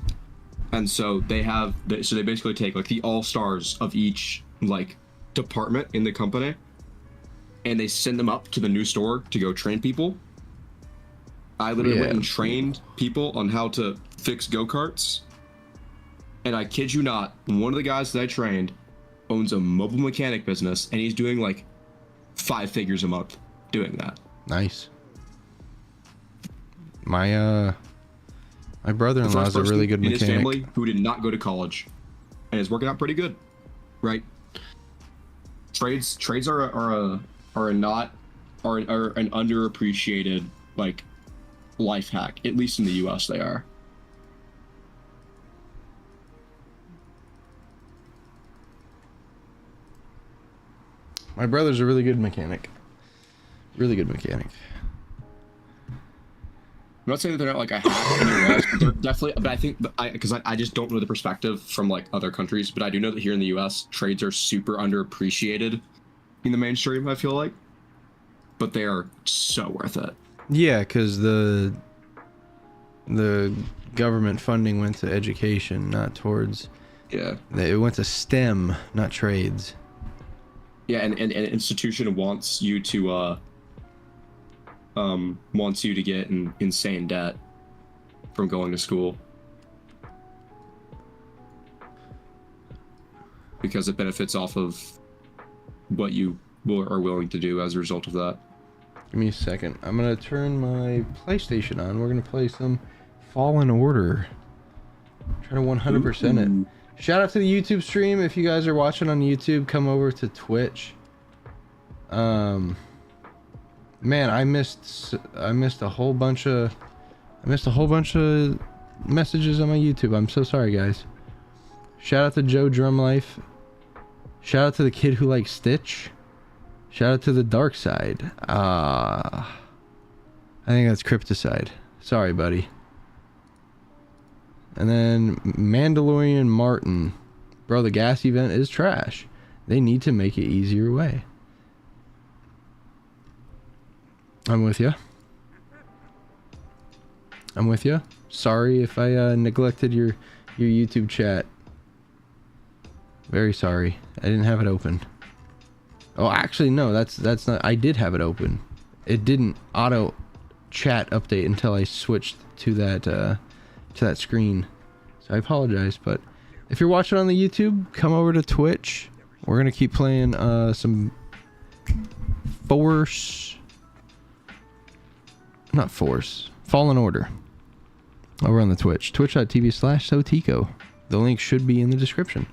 And so they basically take like the all-stars of each like department in the company, and they send them up to the new store to go train people. I literally went and trained people on how to fix go-karts. And I kid you not, one of the guys that I trained owns a mobile mechanic business, and he's doing like 5 figures a month doing that. Nice. My brother-in-law is a really good mechanic. In his family who did not go to college, and is working out pretty good, right? Trades are an underappreciated like life hack. At least in the U.S. they are. My brother's a really good mechanic. Really good mechanic. I'm not saying that they're not like a hack anywhere else, but they're definitely. But I think, because I just don't know the perspective from like other countries, but I do know that here in the U.S. trades are super underappreciated in the mainstream. I feel like, but they are so worth it. Yeah, because the government funding went to education, not towards. Yeah. It went to STEM, not trades. Yeah, and an institution wants you to get in insane debt from going to school because it benefits off of what you are willing to do as a result of that. Give me a second. I'm gonna turn my PlayStation on. We're gonna play some Fallen Order. Try to 100% it. Shout out to the YouTube stream. If you guys are watching on YouTube, come over to Twitch. Man, I missed a whole bunch of messages on my YouTube. I'm so sorry, guys. Shout out to Joe Drumlife. Shout out to the kid who likes Stitch. Shout out to the Dark Side. I think that's Crypticide. Sorry, buddy. And then Mandalorian Martin. Bro, the gas event is trash. They need to make it easier way. I'm with you. I'm with you. Sorry if I neglected your YouTube chat. Very sorry. I didn't have it open. Oh, actually, no. That's not. I did have it open. It didn't auto chat update until I switched to that screen. So I apologize. But if you're watching on the YouTube, come over to Twitch. We're gonna keep playing some Fallen Order over on the Twitch. Twitch.tv/SoTeeko. The link should be in the description.